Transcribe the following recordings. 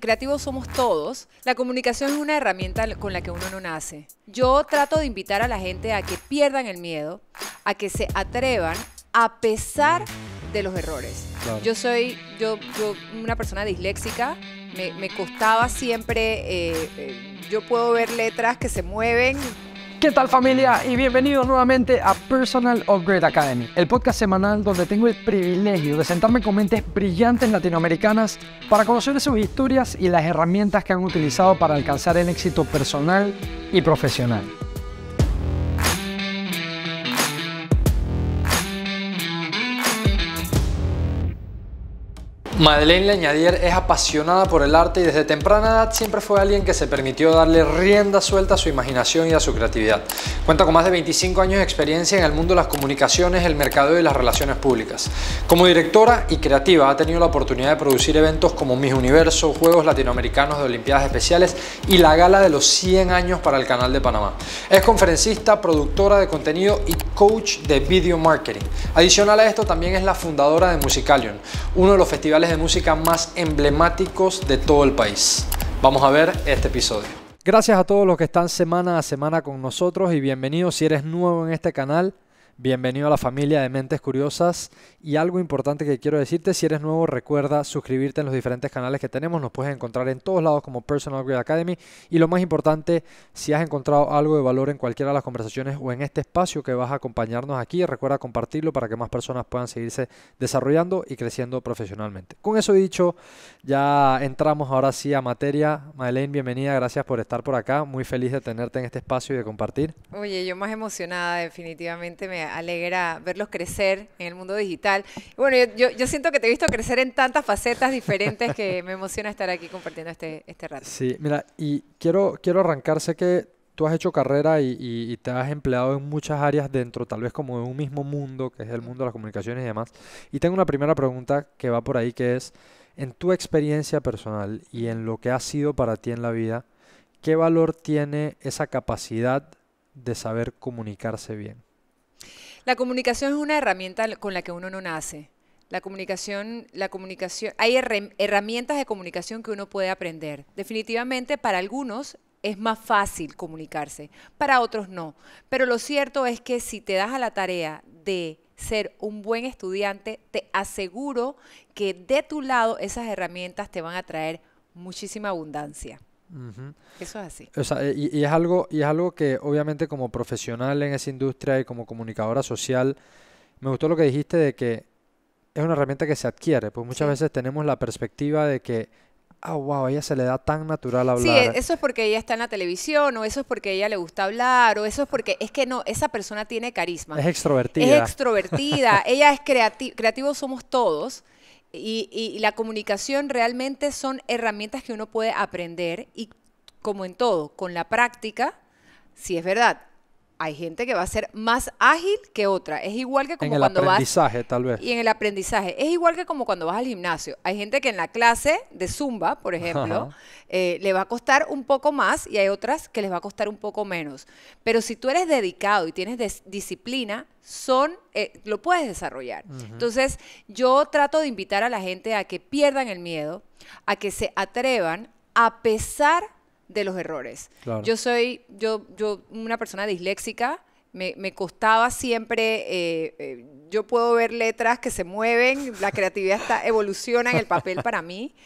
creativos somos todos. La comunicación es una herramienta con la que uno no nace. Yo trato de invitar a la gente a que pierdan el miedo, a que se atrevan a pesar de los errores. Claro. Yo soy una persona disléxica. Me costaba siempre, yo puedo ver letras que se mueven. ¿Qué tal, familia? Y bienvenidos nuevamente a Personal Upgrade Academy, el podcast semanal donde tengo el privilegio de sentarme con mentes brillantes latinoamericanas para conocer sus historias y las herramientas que han utilizado para alcanzar el éxito personal y profesional. Madeleine Leñadier es apasionada por el arte y desde temprana edad siempre fue alguien que se permitió darle rienda suelta a su imaginación y a su creatividad. Cuenta con más de 25 años de experiencia en el mundo de las comunicaciones, el mercadeo y las relaciones públicas. Como directora y creativa ha tenido la oportunidad de producir eventos como Miss Universo, Juegos Latinoamericanos de Olimpiadas Especiales y la Gala de los 100 años para el Canal de Panamá. Es conferencista, productora de contenido y coach de video marketing. Adicional a esto también es la fundadora de Musicalion, uno de los festivales de música más emblemáticos de todo el país. Vamos a ver este episodio. Gracias a todos los que están semana a semana con nosotros y bienvenido si eres nuevo en este canal. Bienvenido a la familia de Mentes Curiosas y algo importante que quiero decirte, si eres nuevo recuerda suscribirte en los diferentes canales que tenemos, nos puedes encontrar en todos lados como Personal Upgrade Academy y lo más importante, si has encontrado algo de valor en cualquiera de las conversaciones o en este espacio que vas a acompañarnos aquí, recuerda compartirlo para que más personas puedan seguirse desarrollando y creciendo profesionalmente. Con eso dicho, ya entramos ahora sí a materia. Madeleine, bienvenida, gracias por estar por acá, muy feliz de tenerte en este espacio y de compartir. Oye, yo más emocionada, definitivamente me alegra verlos crecer en el mundo digital. Y bueno, yo siento que te he visto crecer en tantas facetas diferentes que me emociona estar aquí compartiendo este rato. Sí, mira, y quiero arrancar, sé que tú has hecho carrera y te has empleado en muchas áreas dentro, tal vez como de un mismo mundo, que es el mundo de las comunicaciones y demás. Y tengo una primera pregunta que va por ahí, que es, en tu experiencia personal y en lo que ha sido para ti en la vida, ¿qué valor tiene esa capacidad de saber comunicarse bien? La comunicación es una herramienta con la que uno no nace. La comunicación, hay herramientas de comunicación que uno puede aprender. Definitivamente para algunos es más fácil comunicarse, para otros no. Pero lo cierto es que si te das a la tarea de ser un buen estudiante, te aseguro que de tu lado esas herramientas te van a traer muchísima abundancia. Ujú. Eso es así. O sea, y es algo que obviamente como profesional en esa industria y como comunicadora social, me gustó lo que dijiste de que es una herramienta que se adquiere, pues muchas Sí. veces tenemos la perspectiva de que, wow, a ella se le da tan natural Sí, hablar. eso es porque ella está en la televisión, o eso es porque a ella le gusta hablar, o eso es porque es que no, esa persona tiene carisma. Es Es extrovertida. extrovertida, ella es creativos somos todos. Y la comunicación realmente son herramientas que uno puede aprender y como en todo, con la práctica, sí es verdad, hay gente que va a ser más ágil que otra. Es igual que En como el cuando vas aprendizaje, tal vez. y en el aprendizaje. Es igual que como cuando vas al gimnasio. Hay gente que en la clase de Zumba, por ejemplo, Ajá. le va a costar un poco más y hay otras que les va a costar un poco menos. Pero si tú eres dedicado y tienes disciplina, lo puedes desarrollar. Ujú. Entonces, yo trato de invitar a la gente a que pierdan el miedo, a que se atrevan a pesar de los errores. Claro. Yo soy una persona disléxica. Me costaba siempre, yo puedo ver letras que se mueven, la creatividad evoluciona en el papel para mí.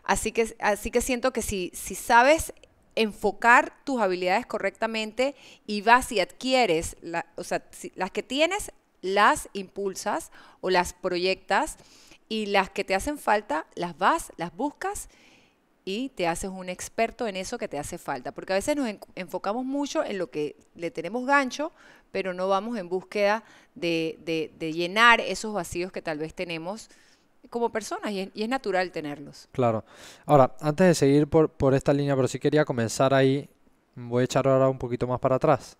Así que siento que si sabes enfocar tus habilidades correctamente y vas y adquieres, o sea, las que tienes, las impulsas o las proyectas y las que te hacen falta, las buscas y te haces un experto en eso que te hace falta. Porque a veces nos enfocamos mucho en lo que le tenemos gancho, pero no vamos en búsqueda de llenar esos vacíos que tal vez tenemos como personas y es natural tenerlos. Claro. Ahora, antes de seguir por esta línea, pero sí quería comenzar ahí, voy a echar ahora un poquito más para atrás.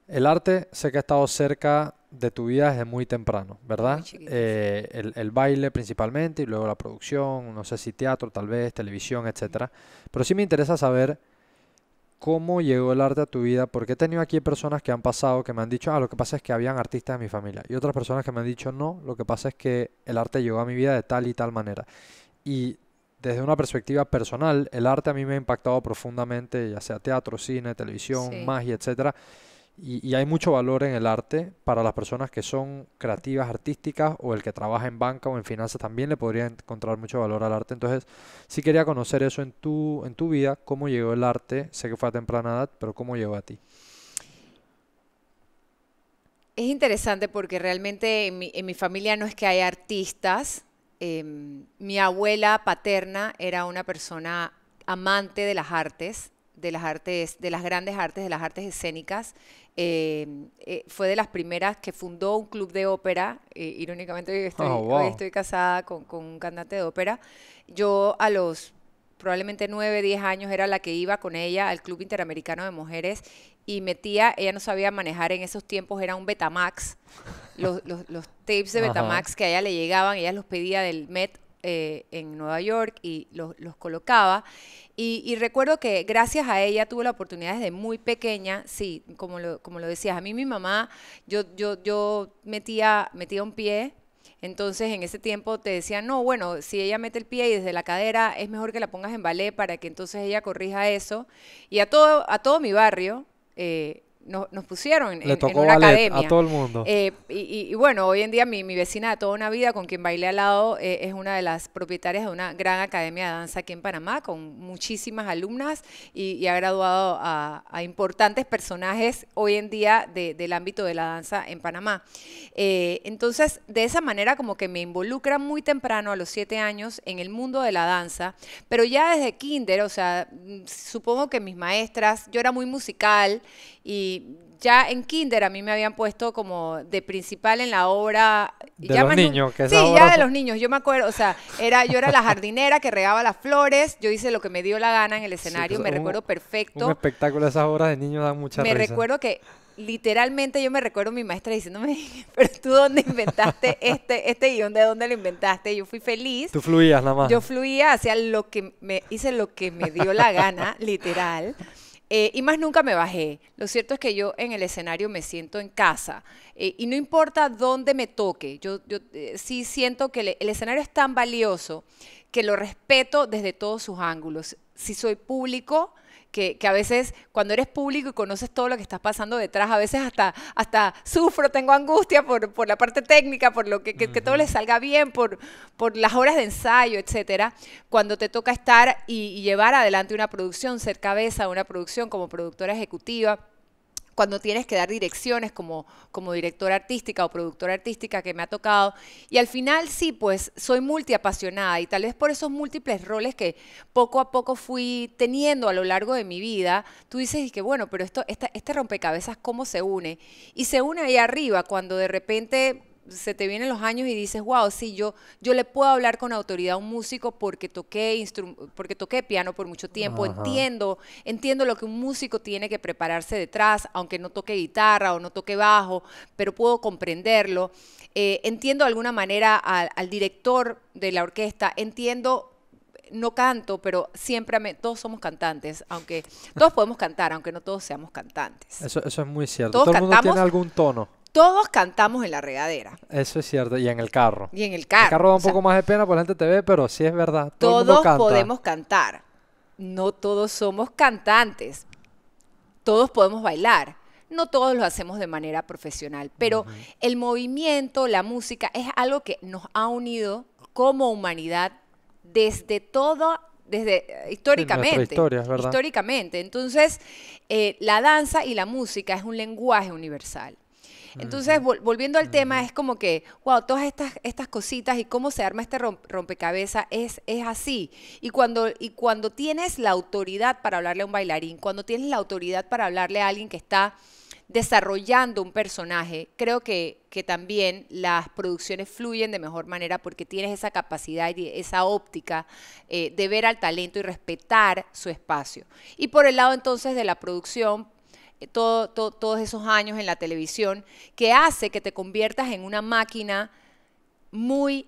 El arte sé que ha estado cerca de tu vida desde muy temprano, ¿verdad? Muy chiquito. El baile principalmente y luego la producción, no sé si teatro, tal vez, televisión, etcétera. Pero sí me interesa saber cómo llegó el arte a tu vida, porque he tenido aquí personas que han pasado, que me han dicho, lo que pasa es que habían artistas en mi familia. Y otras personas que me han dicho, no, lo que pasa es que el arte llegó a mi vida de tal y tal manera. Y desde una perspectiva personal, el arte a mí me ha impactado profundamente, ya sea teatro, cine, televisión, Sí. magia, etcétera. Y hay mucho valor en el arte para las personas que son creativas, artísticas, o el que trabaja en banca o en finanzas también le podría encontrar mucho valor al arte. Entonces, sí quería conocer eso en tu vida, cómo llegó el arte. Sé que fue a temprana edad, pero cómo llegó a ti. Es interesante porque realmente en mi familia no es que haya artistas. Mi abuela paterna era una persona amante de las artes, de las grandes artes, de las artes escénicas. Fue de las primeras que fundó un club de ópera. Irónicamente, Oh, hoy wow. estoy casada con un cantante de ópera. Yo a los probablemente 9, 10 años era la que iba con ella al Club Interamericano de Mujeres y metía, ella no sabía manejar en esos tiempos, era un Betamax, los tapes de Ajá. Betamax que a ella le llegaban, ella los pedía del Met en Nueva York y los colocaba. Y recuerdo que gracias a ella tuve la oportunidad desde muy pequeña, sí, como lo decías, a mí mi mamá, yo metía un pie. Entonces, en ese tiempo te decían, no, bueno, si ella mete el pie y desde la cadera, es mejor que la pongas en ballet para que entonces ella corrija eso. Y a todo mi barrio nos pusieron Le en tocó una ballet a academia. todo el mundo. Y bueno, hoy en día mi vecina de toda una vida, con quien bailé al lado, es una de las propietarias de una gran academia de danza aquí en Panamá, con muchísimas alumnas y ha graduado a importantes personajes hoy en día del ámbito de la danza en Panamá. Entonces, de esa manera como que me involucra muy temprano, a los 7 años, en el mundo de la danza, pero ya desde kinder, o sea, supongo que mis maestras, yo era muy musical y ya en kinder a mí me habían puesto como de principal en la obra, De ya los más niños, que esas sí, ya obras de son los niños, yo me acuerdo, o sea, yo era la jardinera que regaba las flores, yo hice lo que me dio la gana en el sí, escenario, me recuerdo un perfecto. espectáculo, esas obras de niños dan mucha Me risa. recuerdo que literalmente yo me recuerdo a mi maestra diciéndome, pero tú dónde inventaste este guión, de dónde lo inventaste. Yo fui feliz, Tú fluías nada más. yo fluía, hacía hice lo que me dio la gana, literal. Y más nunca me bajé. Lo cierto es que yo en el escenario me siento en casa. Y no importa dónde me toque, yo sí siento que el escenario es tan valioso que lo respeto desde todos sus ángulos. Si soy público, que a veces cuando eres público y conoces todo lo que estás pasando detrás, a veces hasta sufro, tengo angustia por la parte técnica, por lo que todo le Ujú. salga bien, por las horas de ensayo, etcétera. Cuando te toca estar y llevar adelante una producción, ser cabeza de una producción como productora ejecutiva, cuando tienes que dar direcciones como directora artística o productora artística que me ha tocado. Y al final sí, pues soy multiapasionada y tal vez por esos múltiples roles que poco a poco fui teniendo a lo largo de mi vida, tú dices y que bueno, pero este rompecabezas, ¿cómo se une? Y se une ahí arriba cuando de repente se te vienen los años y dices, wow, sí, yo le puedo hablar con autoridad a un músico porque toqué piano por mucho tiempo, Ajá. entiendo lo que un músico tiene que prepararse detrás, aunque no toque guitarra o no toque bajo, pero puedo comprenderlo. Entiendo de alguna manera al director de la orquesta, entiendo no canto, pero todos somos cantantes, aunque todos podemos cantar, aunque no todos seamos cantantes. Eso es muy cierto. Todos Todo el mundo tiene cantamos, algún tono. todos cantamos en la regadera Eso es cierto. Y en el carro. y en el El carro. carro da O un sea, poco más de pena porque la gente te ve, pero sí es verdad. Todo el mundo todos canta. podemos cantar. No todos somos cantantes. Todos podemos bailar. No todos lo hacemos de manera profesional, pero Ujú. el movimiento, la música, es algo que nos ha unido como humanidad desde Sí, nuestra históricamente, historia, es verdad. históricamente. Entonces, la danza y la música es un lenguaje universal. Entonces, Ujú, volviendo al tema, ujú. es como que, wow, todas estas cositas y cómo se arma este rompecabezas es así. Y cuando tienes la autoridad para hablarle a un bailarín, cuando tienes la autoridad para hablarle a alguien que está desarrollando un personaje, creo que también las producciones fluyen de mejor manera porque tienes esa capacidad y esa óptica de ver al talento y respetar su espacio. Y por el lado entonces de la producción, todos esos años en la televisión, que hace que te conviertas en una máquina muy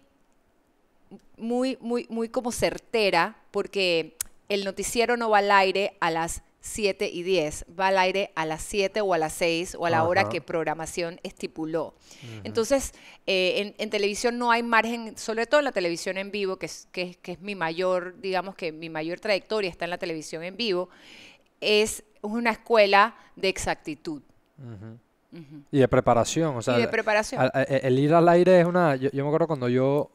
muy como certera, porque el noticiero no va al aire a las 7 y 10, va al aire a las 7 o a las 6 o a la hora Ajá. que programación estipuló. Entonces, en televisión no hay margen, sobre todo en la televisión en vivo, que es mi mayor, digamos que mi mayor trayectoria está en la televisión en vivo, es una escuela de exactitud. Y de preparación, o sea, Y de preparación. el ir al aire es una... Yo me acuerdo cuando yo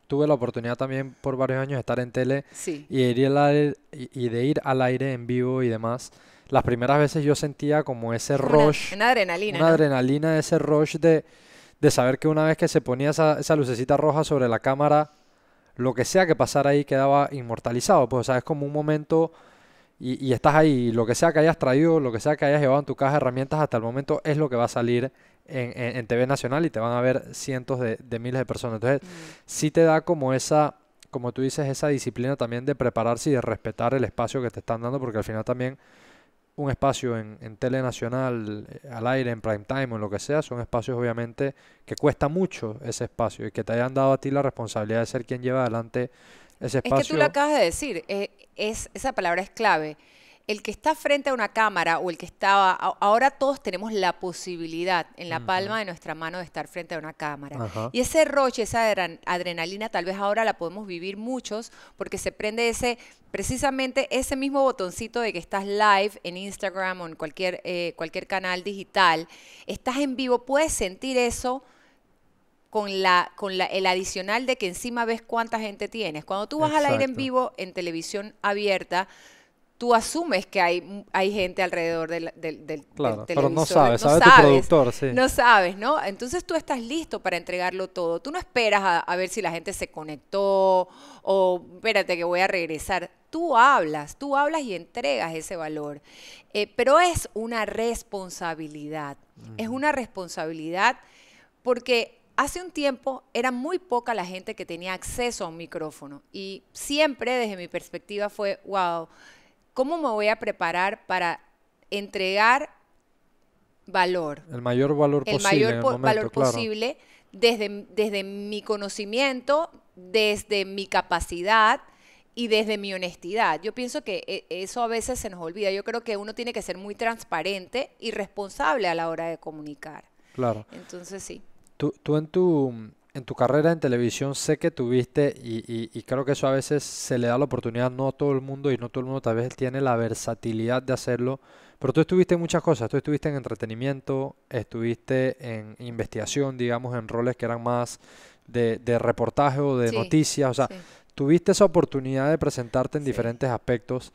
tuve la oportunidad también por varios años de estar en tele Sí. y de ir al aire, y de ir al aire en vivo y demás. Las primeras veces yo sentía como ese rush, Una adrenalina, una ¿no? adrenalina, ese rush de saber que una vez que se ponía esa lucecita roja sobre la cámara, lo que sea que pasara ahí quedaba inmortalizado. Pues, o sea, es como un momento y estás ahí, y lo que sea que hayas traído, lo que sea que hayas llevado en tu caja de herramientas hasta el momento es lo que va a salir en TV Nacional y te van a ver cientos de miles de personas. Entonces, sí te da como esa, como tú dices, esa disciplina también de prepararse y de respetar el espacio que te están dando, porque al final también un espacio en Tele Nacional, al aire, en prime time o en lo que sea, son espacios obviamente que cuesta mucho ese espacio y que te hayan dado a ti la responsabilidad de ser quien lleva adelante ese Es que tú lo espacio. acabas de decir, esa palabra es clave. El que está frente a una cámara o el que estaba, ahora todos tenemos la posibilidad en la palma de nuestra mano de estar frente a una cámara. Ajá. Y ese roche, esa adrenalina, tal vez ahora la podemos vivir muchos porque se prende precisamente ese mismo botoncito de que estás live en Instagram o en cualquier canal digital. Estás en vivo, puedes sentir eso el adicional de que encima ves cuánta gente tienes. Cuando tú vas al aire en Exacto. vivo en televisión abierta, tú asumes que hay gente alrededor del Claro, pero televisor. no sabes, sabe tu productor, sí. No sabes, ¿no? Entonces tú estás listo para entregarlo todo. Tú no esperas a ver si la gente se conectó o espérate que voy a regresar. Tú hablas y entregas ese valor. Pero es una responsabilidad. Es una responsabilidad porque hace un tiempo era muy poca la gente que tenía acceso a un micrófono y siempre desde mi perspectiva fue, wow, ¿cómo me voy a preparar para entregar valor? El mayor valor El posible mayor en el momento, valor claro. posible desde mi conocimiento, desde mi capacidad y desde mi honestidad. Yo pienso que eso a veces se nos olvida. Yo creo que uno tiene que ser muy transparente y responsable a la hora de comunicar. Claro. Entonces sí. Tú en tu carrera en televisión sé que tuviste, y creo que eso a veces se le da la oportunidad no a todo el mundo y no todo el mundo tal vez tiene la versatilidad de hacerlo, pero tú estuviste en muchas cosas, tú estuviste en entretenimiento, estuviste en investigación, digamos, en roles que eran más de reportaje o de Sí, noticias, o sea, sí. tuviste esa oportunidad de presentarte en Sí. diferentes aspectos.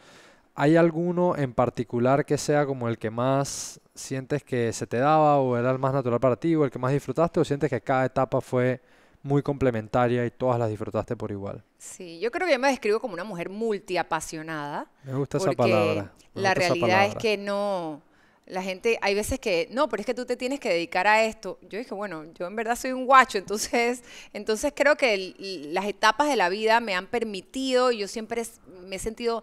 ¿Hay alguno en particular que sea como el que más sientes que se te daba o era el más natural para ti o el que más disfrutaste o sientes que cada etapa fue muy complementaria y todas las disfrutaste por igual? Sí, yo creo que yo me describo como una mujer multiapasionada, Me gusta esa porque palabra, me la gusta esa realidad es palabra. que no, la gente, hay veces que, no, pero es que tú te tienes que dedicar a esto. Yo dije, bueno, yo en verdad soy un guacho, entonces creo que las etapas de la vida me han permitido, y yo siempre me he sentido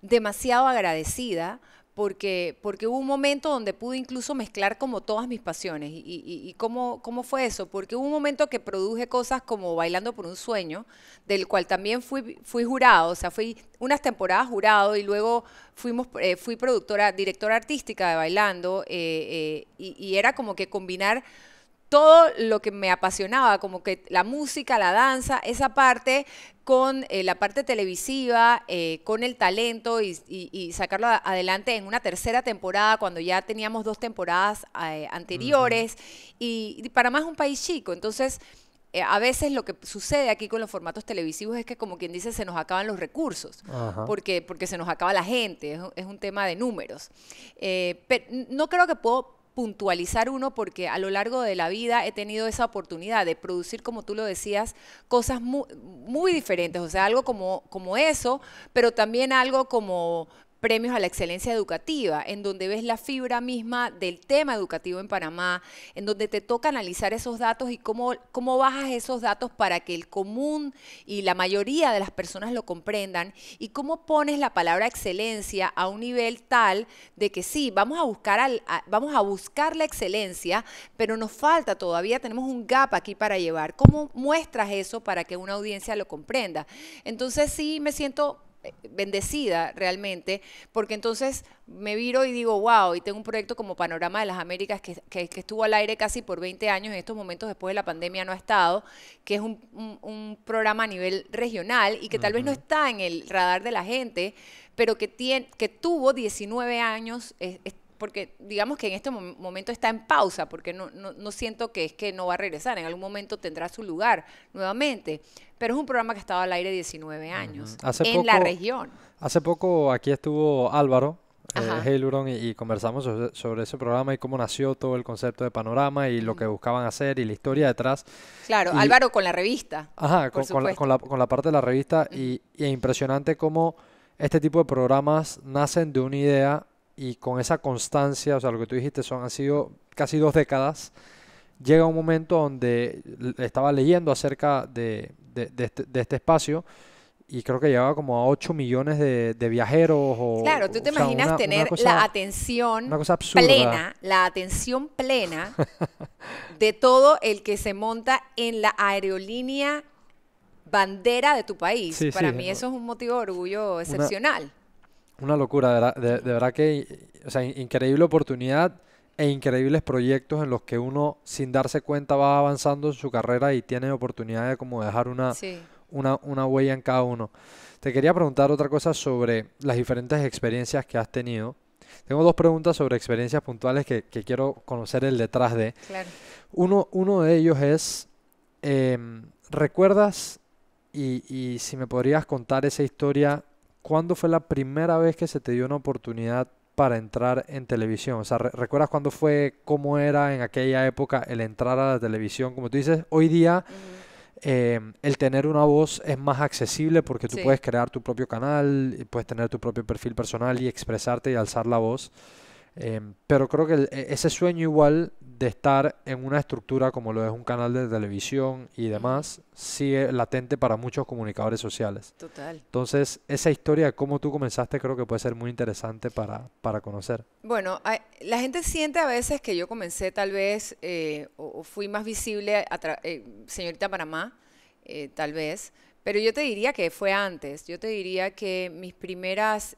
demasiado agradecida porque hubo un momento donde pude incluso mezclar como todas mis pasiones. ¿Y cómo fue eso? Porque hubo un momento que produje cosas como Bailando por un Sueño, del cual también fui jurado, o sea, fui unas temporadas jurado y luego fui productora, directora artística de Bailando, y era como que combinar todo lo que me apasionaba, como que la música, la danza, esa parte con la parte televisiva, con el talento y sacarlo adelante en una tercera temporada cuando ya teníamos 2 temporadas Ujú. anteriores y Panamá es un país chico, entonces a veces lo que sucede aquí con los formatos televisivos es que como quien dice se nos acaban los recursos Ajá. porque se nos acaba la gente, es un tema de números. Pero no creo que puedo puntualizar uno porque a lo largo de la vida he tenido esa oportunidad de producir, como tú lo decías, cosas muy diferentes, o sea, algo como eso, pero también algo como premios a la excelencia educativa, en donde ves la fibra misma del tema educativo en Panamá, en donde te toca analizar esos datos y cómo bajas esos datos para que el común y la mayoría de las personas lo comprendan y cómo pones la palabra excelencia a un nivel tal de que sí, vamos a buscar la excelencia, pero nos falta todavía, tenemos un gap aquí para llevar. ¿Cómo muestras eso para que una audiencia lo comprenda? Entonces sí me siento bendecida realmente, porque entonces me viro y digo, wow, y tengo un proyecto como Panorama de las Américas que estuvo al aire casi por 20 años, en estos momentos después de la pandemia no ha estado, que es un programa a nivel regional y que tal vez no está en el radar de la gente, pero que tuvo 19 años, porque digamos que en este momento está en pausa, porque no siento que es que no va a regresar, en algún momento tendrá su lugar nuevamente, pero es un programa que ha estado al aire 19 años en la región. Hace poco aquí estuvo Álvaro Ajá. Heiluron y conversamos sobre ese programa y cómo nació todo el concepto de Panorama y lo que buscaban hacer y la historia detrás. Claro, Y, Álvaro con la revista. ajá, Por con la parte de la revista y es impresionante cómo este tipo de programas nacen de una idea y con esa constancia, o sea, lo que tú dijiste han sido casi 2 décadas, llega un momento donde estaba leyendo acerca de este espacio y creo que llegaba como a 8 millones de viajeros Claro, tú te o sea, imaginas tener una cosa absurda. la atención plena de todo el que se monta en la aerolínea bandera de tu país. Sí, Para sí, mí eso es un motivo de orgullo excepcional. una locura, de verdad que, o sea, increíble oportunidad e increíbles proyectos en los que uno sin darse cuenta va avanzando en su carrera y tiene oportunidad de como dejar Sí. una huella en cada uno. Te quería preguntar otra cosa sobre las diferentes experiencias que has tenido. Tengo 2 preguntas sobre experiencias puntuales que quiero conocer el detrás de. Claro. Uno de ellos es, ¿recuerdas y si me podrías contar esa historia, cuándo fue la primera vez que se te dio una oportunidad para entrar en televisión? O sea, ¿recuerdas cuándo fue, cómo era en aquella época el entrar a la televisión? Como tú dices, hoy día el tener una voz es más accesible porque tú Sí. puedes crear tu propio canal, y puedes tener tu propio perfil personal y expresarte y alzar la voz. Pero creo que ese sueño igual de estar en una estructura como lo es un canal de televisión y demás, sigue latente para muchos comunicadores sociales. Total. Entonces, esa historia de cómo tú comenzaste creo que puede ser muy interesante para conocer. Bueno, la gente siente a veces que yo comencé tal vez, o fui más visible, señorita Panamá, tal vez, pero yo te diría que fue antes. Yo te diría que mis primeros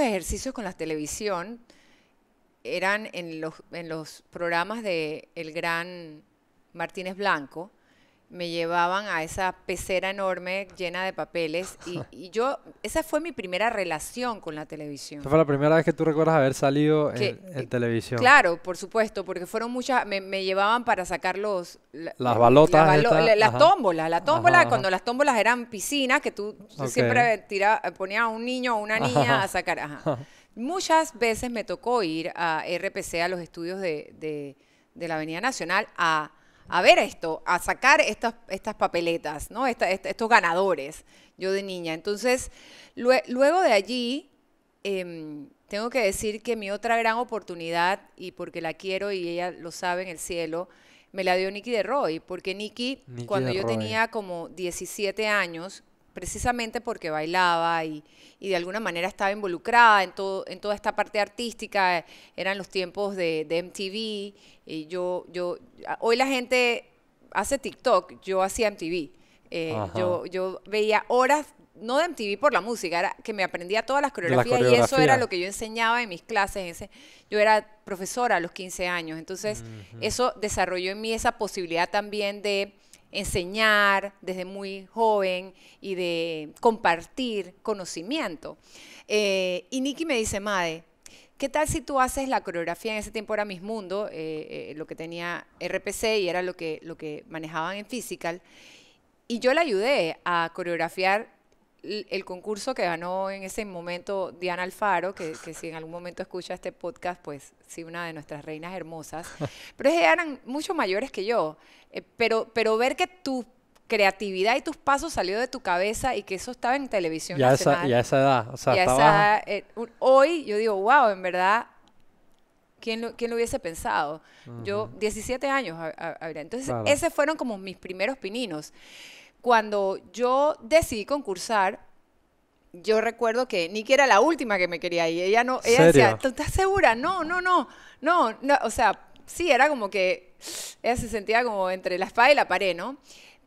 ejercicios con la televisión eran en los programas de el gran Martínez Blanco. Me llevaban a esa pecera enorme llena de papeles esa fue mi primera relación con la televisión. Esa fue la primera vez que tú recuerdas haber salido Que, en televisión. claro, por supuesto, porque fueron muchas, me llevaban para sacar Las balotas estas, las ajá. tómbolas, Ajá. cuando las tómbolas eran piscinas, que tú Ok. siempre ponías a un niño o una niña a sacar, ajá. Muchas veces me tocó ir a RPC, a los estudios de la Avenida Nacional, a ver esto, a sacar estas papeletas, ¿no? Estos ganadores, yo de niña. Entonces, luego de allí, tengo que decir que mi otra gran oportunidad, y porque la quiero y ella lo sabe en el cielo, me la dio Nicky de Roy, porque Nicky, cuando de yo Roy. tenía como 17 años, precisamente porque bailaba y de alguna manera estaba involucrada en toda esta parte artística, eran los tiempos de MTV, y hoy la gente hace TikTok, yo hacía MTV. Ajá. Yo veía horas, no de MTV por la música, era que me aprendía todas las De la coreografías y eso coreografía. era lo que yo enseñaba en mis clases. Yo era profesora a los 15 años, entonces eso desarrolló en mí esa posibilidad también de enseñar desde muy joven y de compartir conocimiento. Y Nicky me dice, Made, ¿qué tal si tú haces la coreografía? En ese tiempo era Miss Mundo, lo que tenía RPC y era lo que manejaban en Physical. Y yo le ayudé a coreografiar el concurso que ganó en ese momento Diana Alfaro, que si en algún momento escucha este podcast, pues sí, una de nuestras reinas hermosas. Pero ellas eran mucho mayores que yo. Pero ver que tu creatividad y tus pasos salió de tu cabeza y que eso estaba en televisión nacional. Y a esa edad, o sea, Y a estaba... esa edad, hoy yo digo, wow, en verdad, ¿quién lo hubiese pensado? Yo, 17 años, habría. Entonces, Claro. esos fueron como mis primeros pininos. Cuando yo decidí concursar, yo recuerdo que Nicky era la última que me quería ir. Ella decía, ¿Serio? ¿tú estás segura? No. O sea, sí, era como que ella se sentía como entre la espada y la pared, ¿no?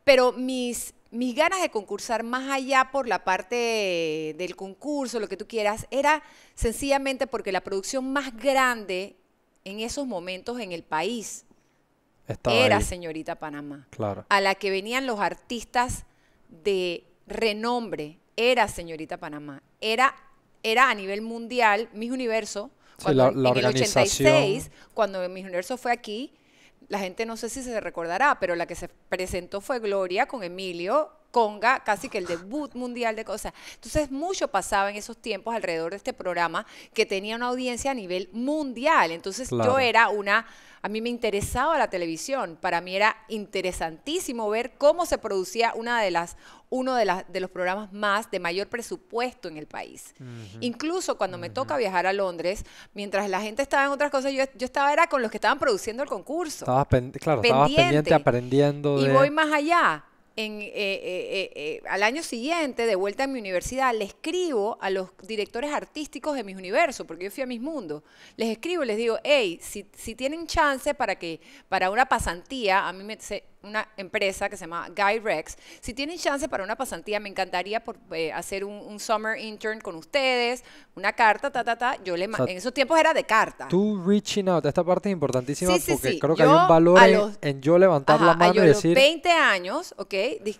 Pero mis mis ganas de concursar más allá por la parte del concurso, lo que tú quieras, era sencillamente porque la producción más grande en esos momentos en el país era Señorita Panamá. Claro. A la que venían los artistas de renombre, era Señorita Panamá. Era a nivel mundial, Miss Universo, cuando en el 86, cuando Miss Universo fue aquí, la gente no sé si se recordará, pero la que se presentó fue Gloria con Emilio Conga, casi que el debut mundial de cosas. Entonces, mucho pasaba en esos tiempos alrededor de este programa que tenía una audiencia a nivel mundial. Entonces, yo era a mí me interesaba la televisión. Para mí era interesantísimo ver cómo se producía uno de los programas más de mayor presupuesto en el país. Incluso cuando me toca viajar a Londres, mientras la gente estaba en otras cosas, yo estaba era con los que estaban produciendo el concurso. Estabas pendiente, aprendiendo. Y voy más allá. Al año siguiente, de vuelta a mi universidad, le escribo a los directores artísticos de Miss Universo, porque yo fui a Miss Mundo. Les escribo y les digo, hey, si tienen chance para una pasantía, a mí una empresa que se llama Guy Rex, si tienen chance para una pasantía, me encantaría hacer un summer intern con ustedes, una carta, en esos tiempos era de carta. Tú reaching out, esta parte es importantísima porque creo que yo, hay un valor en yo levantar la mano y decir... A los 20 años, ¿ok?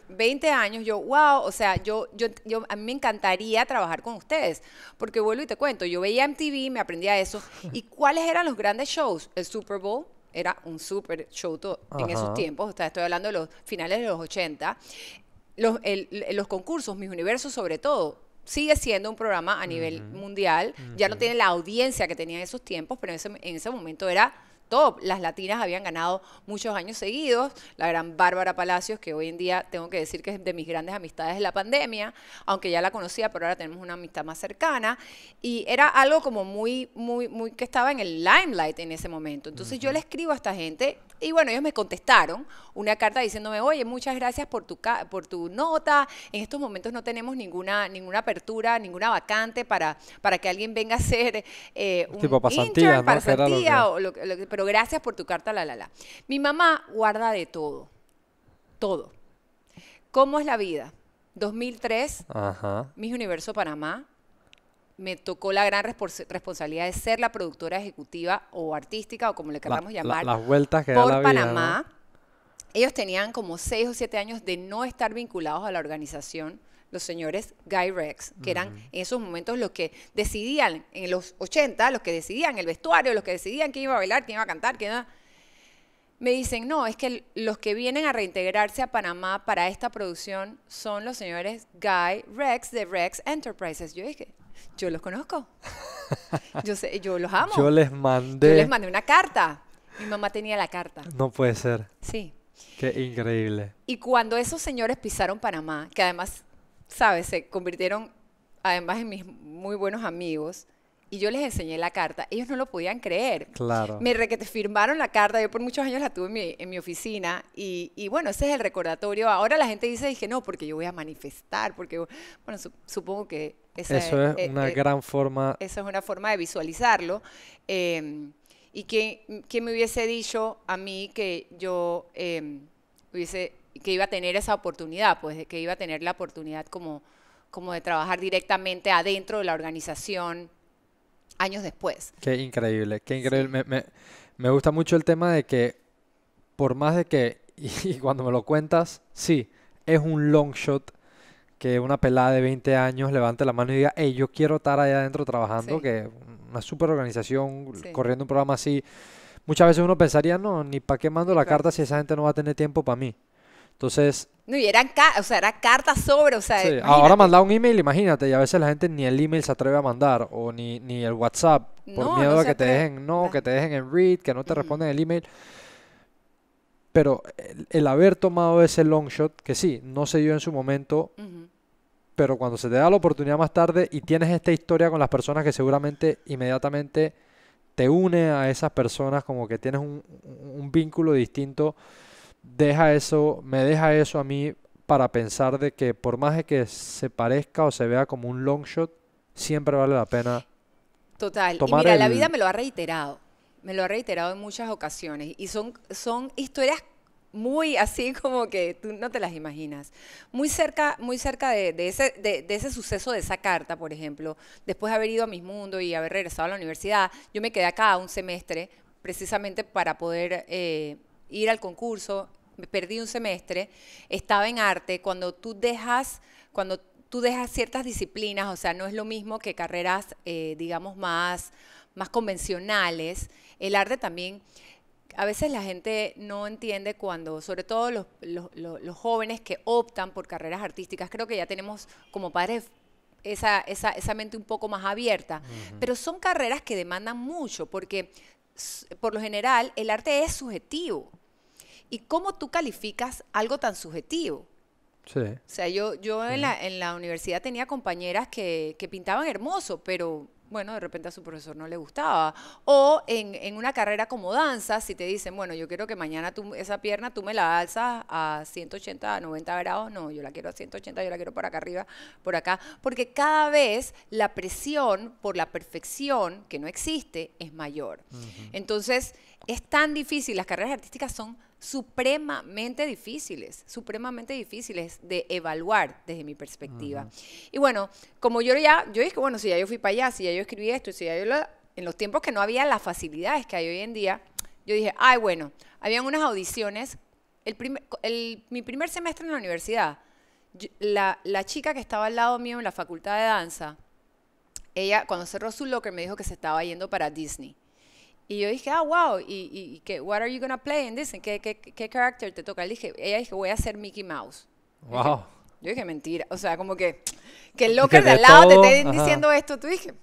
20 años, yo, wow, o sea, a mí me encantaría trabajar con ustedes, porque vuelvo y te cuento, yo veía MTV, me aprendía eso, y ¿cuáles eran los grandes shows? El Super Bowl, era un super show en esos tiempos, o sea, estoy hablando de los finales de los 80. Los concursos, Miss Universo sobre todo, sigue siendo un programa a nivel mundial, ya no tiene la audiencia que tenía en esos tiempos, pero en ese momento era top. Las latinas habían ganado muchos años seguidos, la gran Bárbara Palacios, que hoy en día tengo que decir que es de mis grandes amistades de la pandemia, aunque ya la conocía, pero ahora tenemos una amistad más cercana, y era algo como muy que estaba en el limelight en ese momento. Entonces yo le escribo a esta gente, y bueno, ellos me contestaron una carta diciéndome, oye, muchas gracias por tu nota, en estos momentos no tenemos ninguna apertura, ninguna vacante para que alguien venga a hacer un tipo pasantía, intern, pasantía, pero gracias por tu carta, Mi mamá guarda de todo. Todo. ¿Cómo es la vida? 2003, Miss Universo Panamá. Me tocó la gran responsabilidad de ser la productora ejecutiva o artística, o como le queramos llamar, las vueltas que da por la vida, Panamá. ¿no? Ellos tenían como 6 o 7 años de no estar vinculados a la organización, los señores Guy Rex, que eran en esos momentos los que decidían, en los 80, los que decidían el vestuario, los que decidían quién iba a bailar, quién iba a cantar, Me dicen, no, es que los que vienen a reintegrarse a Panamá para esta producción son los señores Guy Rex de Rex Enterprises. Yo dije, yo los conozco. Yo los amo. Yo les mandé una carta. Mi mamá tenía la carta. No puede ser. Sí. Qué increíble. Y cuando esos señores pisaron Panamá, que además, ¿sabes? Se convirtieron además en mis muy buenos amigos, y yo les enseñé la carta, ellos no lo podían creer. Claro. Me firmaron la carta, yo por muchos años la tuve en mi oficina, y bueno, ese es el recordatorio. Ahora la gente dije, no, porque yo voy a manifestar, porque, bueno, supongo que eso es una gran forma. Esa es una forma de visualizarlo. Y que me hubiese dicho a mí que yo que iba a tener esa oportunidad, pues que iba a tener la oportunidad como de trabajar directamente adentro de la organización años después. Qué increíble, qué increíble. Sí. Me gusta mucho el tema de que, por más de que, y cuando me lo cuentas, sí, es un long shot que una pelada de 20 años levante la mano y diga, hey, yo quiero estar allá adentro trabajando, que una super organización, corriendo un programa así. Muchas veces uno pensaría, no, ni para qué mando la carta si esa gente no va a tener tiempo para mí. Entonces... No, y era cartas sobre, sí. Ahora mandar un email, imagínate, y a veces la gente ni el email se atreve a mandar, o ni el WhatsApp, por miedo a que te dejen, que te dejen en read, que no te responden el email. Pero el haber tomado ese long shot, que sí, no se dio en su momento, pero cuando se te da la oportunidad más tarde y tienes esta historia con las personas que seguramente inmediatamente te une a esas personas, como que tienes un vínculo distinto, me deja eso a mí para pensar de que por más de que se parezca o se vea como un long shot, siempre vale la pena. Total. Y mira, la vida me lo ha reiterado en muchas ocasiones, y son historias muy así como que tú no te las imaginas. Muy cerca de ese suceso de esa carta, por ejemplo, después de haber ido a Miss Mundo y haber regresado a la universidad, yo me quedé acá un semestre precisamente para poder ir al concurso. Me perdí un semestre, estaba en arte. Cuando tú dejas ciertas disciplinas, o sea, no es lo mismo que carreras, digamos, más convencionales. El arte también, a veces la gente no entiende cuando, sobre todo los jóvenes que optan por carreras artísticas, creo que ya tenemos como padres esa mente un poco más abierta, pero son carreras que demandan mucho, porque por lo general el arte es subjetivo. ¿Y cómo tú calificas algo tan subjetivo? Sí. O sea, yo en la universidad tenía compañeras que pintaban hermoso, pero bueno, de repente a su profesor no le gustaba. O en una carrera como danza, si te dicen, bueno, yo quiero que mañana esa pierna tú me la alzas a 180, a 90 grados, no, yo la quiero a 180, yo la quiero por acá arriba, por acá, porque cada vez la presión por la perfección, que no existe, es mayor. Entonces, es tan difícil, las carreras artísticas son supremamente difíciles de evaluar desde mi perspectiva. Y bueno, como yo dije, bueno, si ya yo fui para allá, si ya yo escribí esto, si ya en los tiempos que no había las facilidades que hay hoy en día, yo dije, ay, bueno, habían unas audiciones, mi primer semestre en la universidad, la chica que estaba al lado mío en la facultad de danza, ella cuando cerró su locker me dijo que se estaba yendo para Disney. Y yo dije, wow, ¿y qué? What are you gonna play in Disney? ¿Qué character te toca? Ella dijo, voy a ser Mickey Mouse. Wow. Yo dije, mentira. O sea, como que el locker de al lado te esté diciendo esto. Tú dije,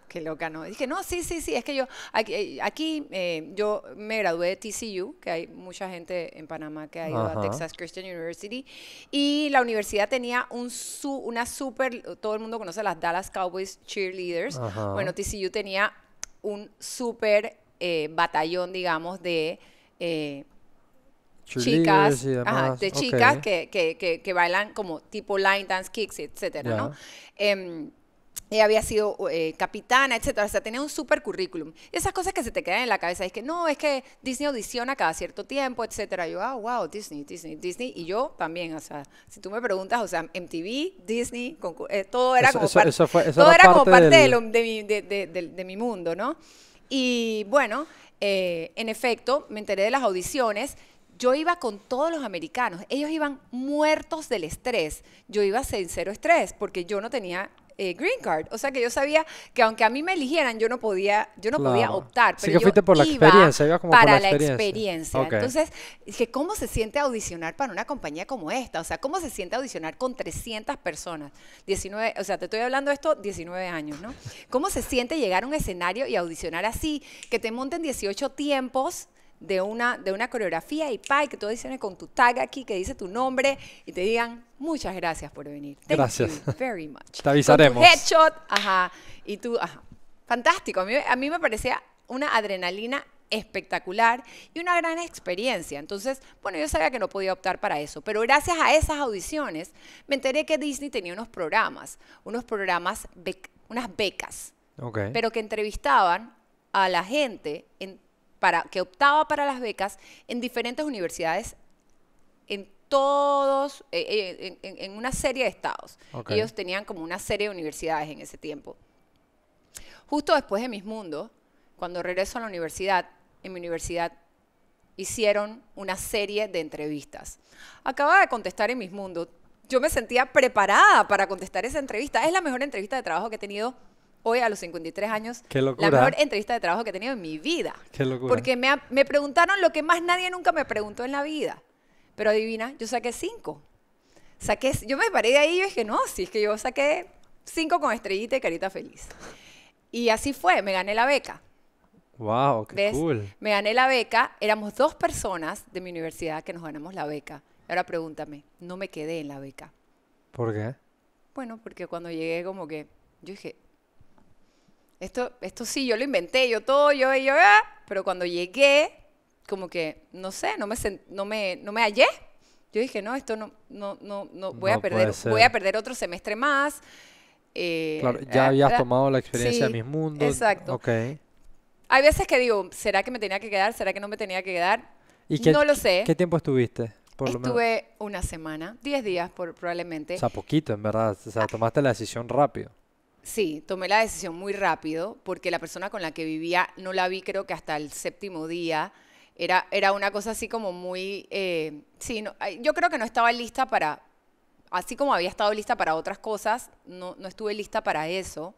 qué loca, ¿no? Dije, no, sí. Es que yo, aquí yo me gradué de TCU, que hay mucha gente en Panamá que ha ido a Texas Christian University. Y la universidad tenía todo el mundo conoce a las Dallas Cowboys cheerleaders. Bueno, TCU tenía un súper batallón, digamos, de chicas, que bailan como tipo line dance kicks, etcétera, ¿no? Ella había sido capitana, etcétera. O sea, tenía un súper currículum. Y esas cosas que se te quedan en la cabeza. Es que no, es que Disney audiciona cada cierto tiempo, etcétera. Yo, wow, Disney. Y yo también, o sea, si tú me preguntas, o sea, MTV, Disney, todo era como parte de mi mundo, ¿no? Y bueno, en efecto, me enteré de las audiciones. Yo iba con todos los americanos. Ellos iban muertos del estrés. Yo iba sin cero estrés porque yo no tenía green card. O sea que yo sabía que aunque a mí me eligieran, yo no podía optar. Pero sí que fuiste por la experiencia, ibas como para por la experiencia. Okay. Entonces, dije, ¿cómo se siente audicionar para una compañía como esta? O sea, ¿cómo se siente audicionar con 300 personas? 19, o sea, te estoy hablando de esto, 19 años, ¿no? ¿Cómo se siente llegar a un escenario y audicionar así? Que te monten 18 tiempos de una coreografía y que tú audiciones con tu tag aquí que dice tu nombre y te digan muchas gracias por venir. Gracias. Thank you very much. Te avisaremos. Con tu headshot, y tú, fantástico. A mí me parecía una adrenalina espectacular y una gran experiencia. Entonces, bueno, yo sabía que no podía optar para eso, pero gracias a esas audiciones me enteré que Disney tenía unas becas, pero que entrevistaban a la gente que optaba para las becas en diferentes universidades, en una serie de estados. Ellos tenían como una serie de universidades en ese tiempo. Justo después de Miss Mundo, cuando regreso a la universidad, en mi universidad hicieron una serie de entrevistas. Acababa de contestar en Miss Mundo. Yo me sentía preparada para contestar esa entrevista. Es la mejor entrevista de trabajo que he tenido hoy a los 53 años. Qué locura. La mejor entrevista de trabajo que he tenido en mi vida. Qué locura. Porque me preguntaron lo que más nadie nunca me preguntó en la vida. Pero adivina, yo saqué 5. Yo me paré de ahí y dije, no, si es que yo saqué 5 con estrellita y carita feliz. Y así fue, me gané la beca. Wow, qué cool. Me gané la beca, éramos 2 personas de mi universidad que nos ganamos la beca. Ahora pregúntame, no me quedé en la beca. ¿Por qué? Bueno, porque cuando llegué como que, yo dije, esto sí, yo lo inventé, pero cuando llegué, como que, no sé, no me hallé. Yo dije, no, esto no voy a perder otro semestre más. Claro, ya habías tomado la experiencia de Miss Mundo. Exacto. Okay. Hay veces que digo, ¿será que me tenía que quedar? ¿Será que no me tenía que quedar? ¿Y No lo sé. qué tiempo estuviste? Por lo menos. Estuve una semana, 10 días probablemente. O sea, poquito, en verdad. O sea, tomaste la decisión rápido. Sí, tomé la decisión muy rápido porque la persona con la que vivía no la vi creo que hasta el séptimo día. Era una cosa así como muy... sí, yo creo que no estaba lista para... Así como había estado lista para otras cosas, no estuve lista para eso.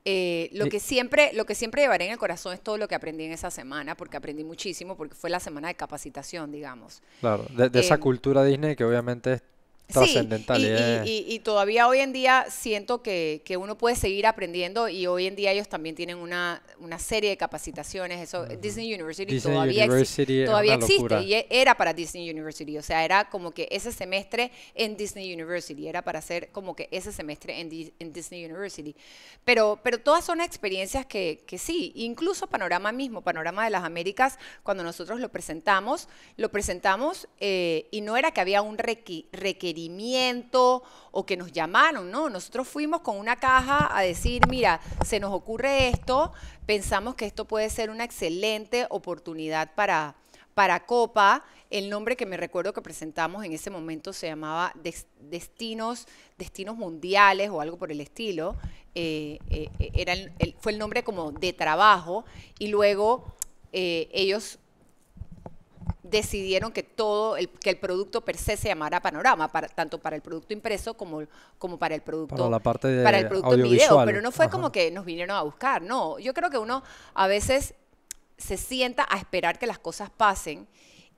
Lo Y- que siempre llevaré en el corazón es todo lo que aprendí en esa semana, porque aprendí muchísimo, porque fue la semana de capacitación, digamos. Claro, de esa Em, cultura Disney que obviamente es Sí, trascendental. y todavía hoy en día siento que uno puede seguir aprendiendo y hoy en día ellos también tienen una serie de capacitaciones. Eso, Disney University Disney todavía, University es todavía una existe locura. y era para Disney University. O sea, era como que ese semestre en Disney University, era para hacer como que ese semestre en Disney University. Pero todas son experiencias que sí, incluso Panorama mismo, Panorama de las Américas, cuando nosotros lo presentamos y no era que había un requerimiento o que nos llamaron, ¿no? Nosotros fuimos con una caja a decir, mira, se nos ocurre esto, pensamos que esto puede ser una excelente oportunidad para Copa. El nombre que me recuerdo que presentamos en ese momento se llamaba Destinos Mundiales o algo por el estilo. Fue el nombre como de trabajo y luego ellos decidieron que que el producto per se llamara Panorama, tanto para el producto impreso como para el producto, Para la parte para el producto en video, audiovisual. pero no fue Ajá. como que nos vinieron a buscar, no. Yo creo que uno a veces se sienta a esperar que las cosas pasen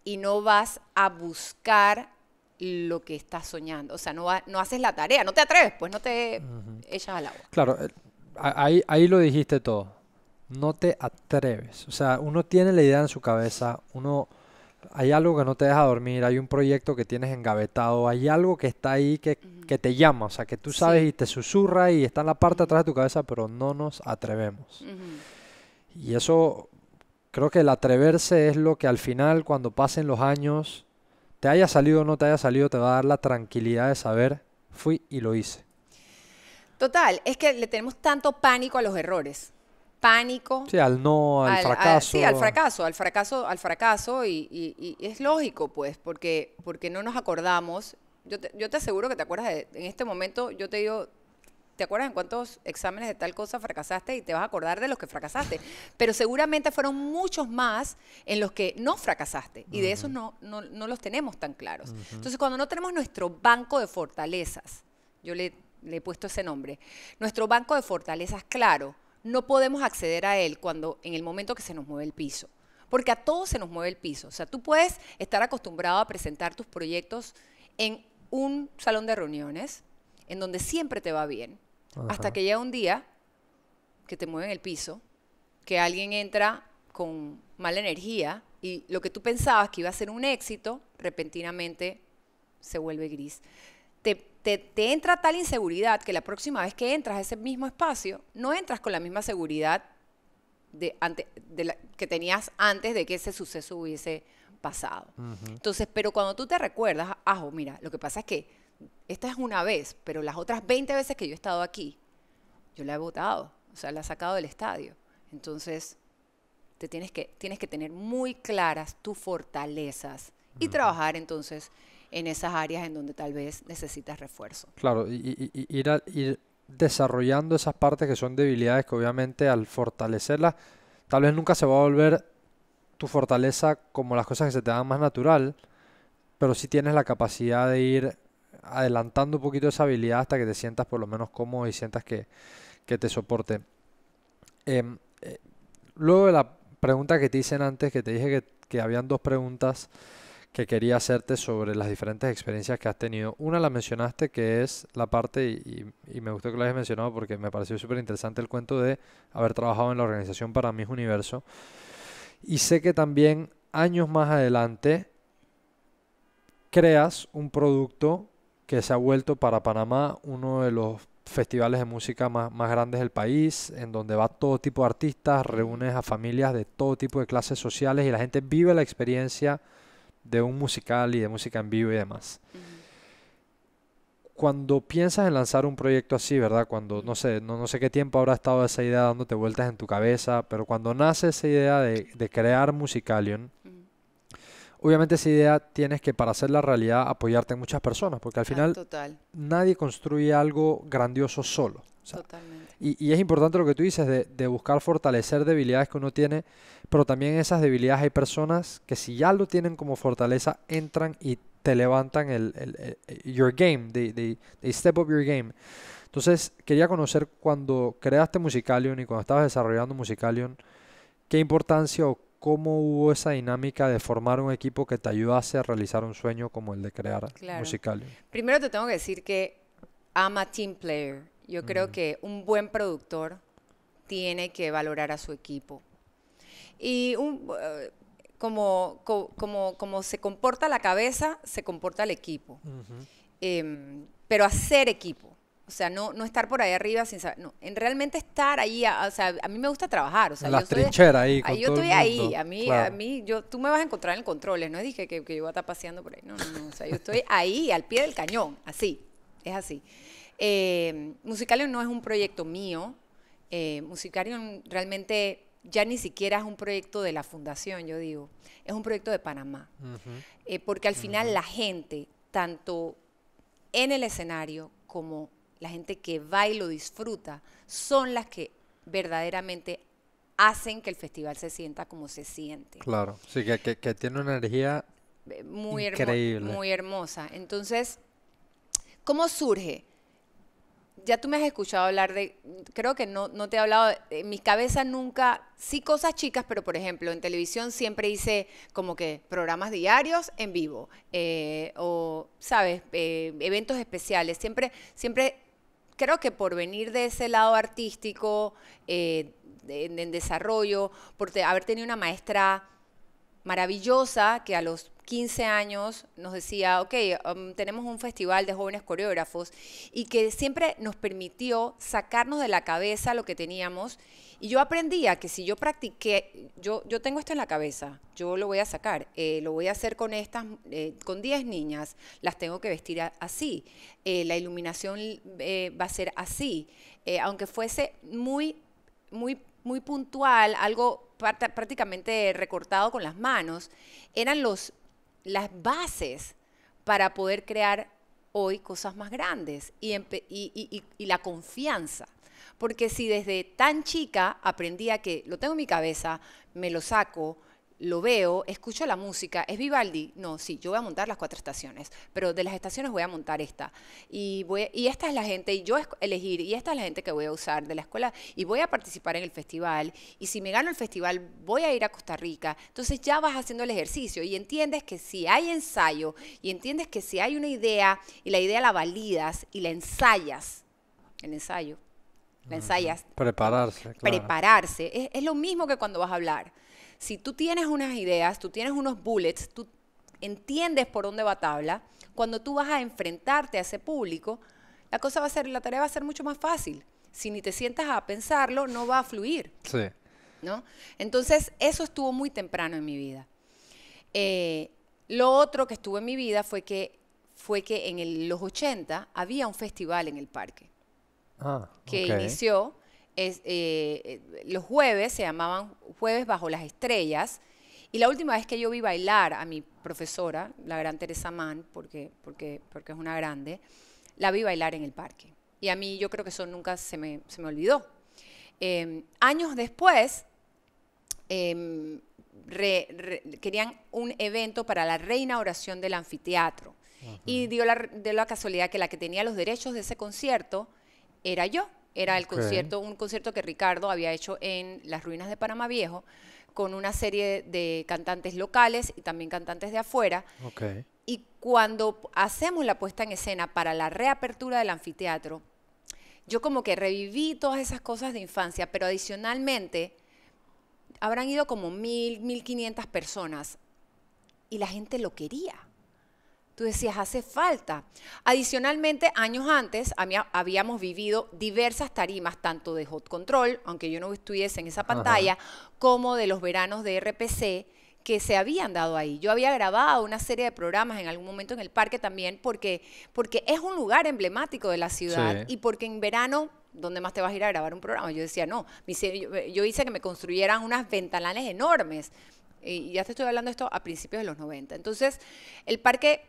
y no vas a buscar lo que estás soñando. O sea, no haces la tarea, no te atreves, pues no te echas al agua. Claro, ahí lo dijiste todo. No te atreves. O sea, uno tiene la idea en su cabeza, hay algo que no te deja dormir, hay un proyecto que tienes engavetado, hay algo que está ahí que te llama, o sea, que tú sabes Sí. y te susurra y está en la parte de atrás de tu cabeza, pero no nos atrevemos. Ujú. Y eso, creo que el atreverse es lo que al final, cuando pasen los años, te haya salido o no te haya salido, te va a dar la tranquilidad de saber, fui y lo hice. Total, es que le tenemos tanto pánico a los errores. Pánico. Sí, al no, al fracaso. Sí, al fracaso y es lógico, pues, porque no nos acordamos. Yo te aseguro que te acuerdas en este momento, yo te digo, ¿te acuerdas en cuántos exámenes de tal cosa fracasaste? Y te vas a acordar de los que fracasaste. Pero seguramente fueron muchos más en los que no fracasaste. Y de esos no los tenemos tan claros. Entonces, cuando no tenemos nuestro banco de fortalezas, yo le he puesto ese nombre, nuestro banco de fortalezas claro, no podemos acceder a él en el momento que se nos mueve el piso. Porque a todos se nos mueve el piso. O sea, tú puedes estar acostumbrado a presentar tus proyectos en un salón de reuniones, en donde siempre te va bien, hasta Ajá. que llega un día que te mueven el piso, que alguien entra con mala energía y lo que tú pensabas que iba a ser un éxito, repentinamente se vuelve gris. Te entra tal inseguridad que la próxima vez que entras a ese mismo espacio, no entras con la misma seguridad que tenías antes de que ese suceso hubiese pasado. Entonces, pero cuando tú te recuerdas, mira, lo que pasa es que esta es una vez, pero las otras 20 veces que yo he estado aquí, yo la he votado, o sea, la he sacado del estadio. Entonces, tienes que tener muy claras tus fortalezas y trabajar entonces en esas áreas en donde tal vez necesitas refuerzo. Claro, ir desarrollando esas partes que son debilidades que obviamente al fortalecerlas, tal vez nunca se va a volver tu fortaleza como las cosas que se te dan más natural, pero sí tienes la capacidad de ir adelantando un poquito esa habilidad hasta que te sientas por lo menos cómodo y sientas que te soporte. Em, eh, Luego de la pregunta que te hice antes, que te dije que habían dos preguntas que quería hacerte sobre las diferentes experiencias que has tenido. Una la mencionaste, que es la parte, y me gustó que lo hayas mencionado porque me pareció súper interesante el cuento de haber trabajado en la organización para Miss Universo. Y sé que también años más adelante creas un producto que se ha vuelto para Panamá uno de los festivales de música más grandes del país, en donde va todo tipo de artistas, reúnes a familias de todo tipo de clases sociales y la gente vive la experiencia de un musical y de música en vivo y demás. Cuando piensas en lanzar un proyecto así, ¿verdad? Cuando, no sé qué tiempo habrá estado esa idea dándote vueltas en tu cabeza, pero cuando nace esa idea de crear Musicalion, obviamente esa idea tienes que, para hacer la realidad, apoyarte en muchas personas, porque al final Total, nadie construye algo grandioso solo. O sea, totalmente. y es importante lo que tú dices de buscar fortalecer debilidades que uno tiene, pero también en esas debilidades hay personas que si ya lo tienen como fortaleza, entran y te levantan your game, they step up your game. Entonces, quería conocer cuando creaste Musicalion y cuando estabas desarrollando Musicalion, qué importancia o cómo hubo esa dinámica de formar un equipo que te ayudase a realizar un sueño como el de crear Claro. Musicalion. Primero te tengo que decir que I'm a team player. Yo creo que un buen productor tiene que valorar a su equipo. Y como se comporta la cabeza, se comporta el equipo. Pero hacer equipo. O sea, no estar por ahí arriba sin saber. No, en realmente estar ahí. O sea, a mí me gusta trabajar. O sea, En las trincheras ahí con yo todo el estoy ahí. mundo. A Claro. mí, tú me vas a encontrar en el controles. No dije que yo voy a estar paseando por ahí. No. O sea, yo estoy ahí, al pie del cañón. Así. Es así. Musicalion no es un proyecto mío. Musicalion realmente ya ni siquiera es un proyecto de la fundación, yo digo. Es un proyecto de Panamá. Porque al final la gente, tanto en el escenario como la gente que va y lo disfruta, son las que verdaderamente hacen que el festival se sienta como se siente. Claro, sí, que tiene una energía increíble. Muy hermosa. Entonces, ¿cómo surge? Ya tú me has escuchado hablar de, creo que no te he hablado, en mi cabeza nunca, sí cosas chicas, pero por ejemplo, en televisión siempre hice como que programas diarios en vivo, o, ¿sabes? Eventos especiales, siempre, creo que por venir de ese lado artístico, en desarrollo, por haber tenido una maestra maravillosa que a los 15 años nos decía, ok, tenemos un festival de jóvenes coreógrafos y que siempre nos permitió sacarnos de la cabeza lo que teníamos. Y yo aprendía que si yo practiqué, yo tengo esto en la cabeza, yo lo voy a sacar, lo voy a hacer con con 10 niñas, las tengo que vestir así, la iluminación va a ser así, aunque fuese muy puntual, algo prácticamente recortado con las manos, eran las bases para poder crear hoy cosas más grandes y la confianza. Porque si desde tan chica aprendía que lo tengo en mi cabeza, me lo saco, lo veo, escucho la música, ¿es Vivaldi? No, sí, yo voy a montar las 4 estaciones, pero de las estaciones voy a montar esta. Y esta es la gente, y yo elegir, y esta es la gente que voy a usar de la escuela, y voy a participar en el festival, y si me gano el festival, voy a ir a Costa Rica. Entonces ya vas haciendo el ejercicio, y entiendes que si hay ensayo, y entiendes que si hay una idea, y la idea la validas, y la ensayas, el ensayo, la ensayas. Prepararse, claro. Prepararse, es lo mismo que cuando vas a hablar. Si tú tienes unas ideas, tú tienes unos bullets, tú entiendes por dónde va tabla, cuando tú vas a enfrentarte a ese público, la tarea va a ser mucho más fácil. Si ni te sientas a pensarlo, no va a fluir. Sí. ¿No? Entonces, eso estuvo muy temprano en mi vida. Lo otro que estuvo en mi vida fue que en los 80 había un festival en el parque que inició. Los jueves se llamaban Jueves Bajo las Estrellas, y la última vez que yo vi bailar a mi profesora, la gran Teresa Mann, porque es una grande, la vi bailar en el parque. Y a mí yo creo que eso nunca se me olvidó. Años después, querían un evento para la reinauguración del anfiteatro. Y dio la casualidad que la que tenía los derechos de ese concierto era yo. Era un concierto que Ricardo había hecho en las ruinas de Panamá Viejo, con una serie de cantantes locales y también cantantes de afuera. Y cuando hacemos la puesta en escena para la reapertura del anfiteatro, yo como que reviví todas esas cosas de infancia, pero adicionalmente habrán ido como 1.500 personas y la gente lo quería. Tú decías, hace falta. Adicionalmente, años antes habíamos vivido diversas tarimas, tanto de Hot Control, aunque yo no estuviese en esa pantalla, como de los veranos de RPC, que se habían dado ahí. Yo había grabado una serie de programas en algún momento en el parque también, porque es un lugar emblemático de la ciudad, y porque en verano, ¿dónde más te vas a ir a grabar un programa? Yo decía, no. Yo hice que me construyeran unas ventanales enormes. Y ya te estoy hablando de esto a principios de los 90. Entonces, el parque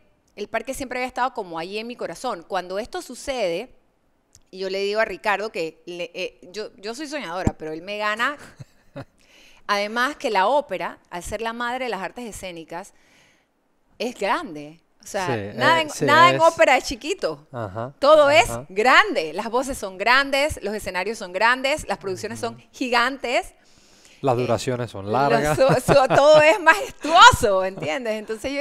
siempre había estado como ahí en mi corazón. Cuando esto sucede, y yo le digo a Ricardo que yo soy soñadora, pero él me gana. Además que la ópera, al ser la madre de las artes escénicas, es grande. O sea, Sí, nada en ópera es chiquito. Ajá, Todo es ajá. grande. Las voces son grandes, los escenarios son grandes, las producciones son gigantes. Las duraciones son largas. Todo es majestuoso, ¿entiendes? Entonces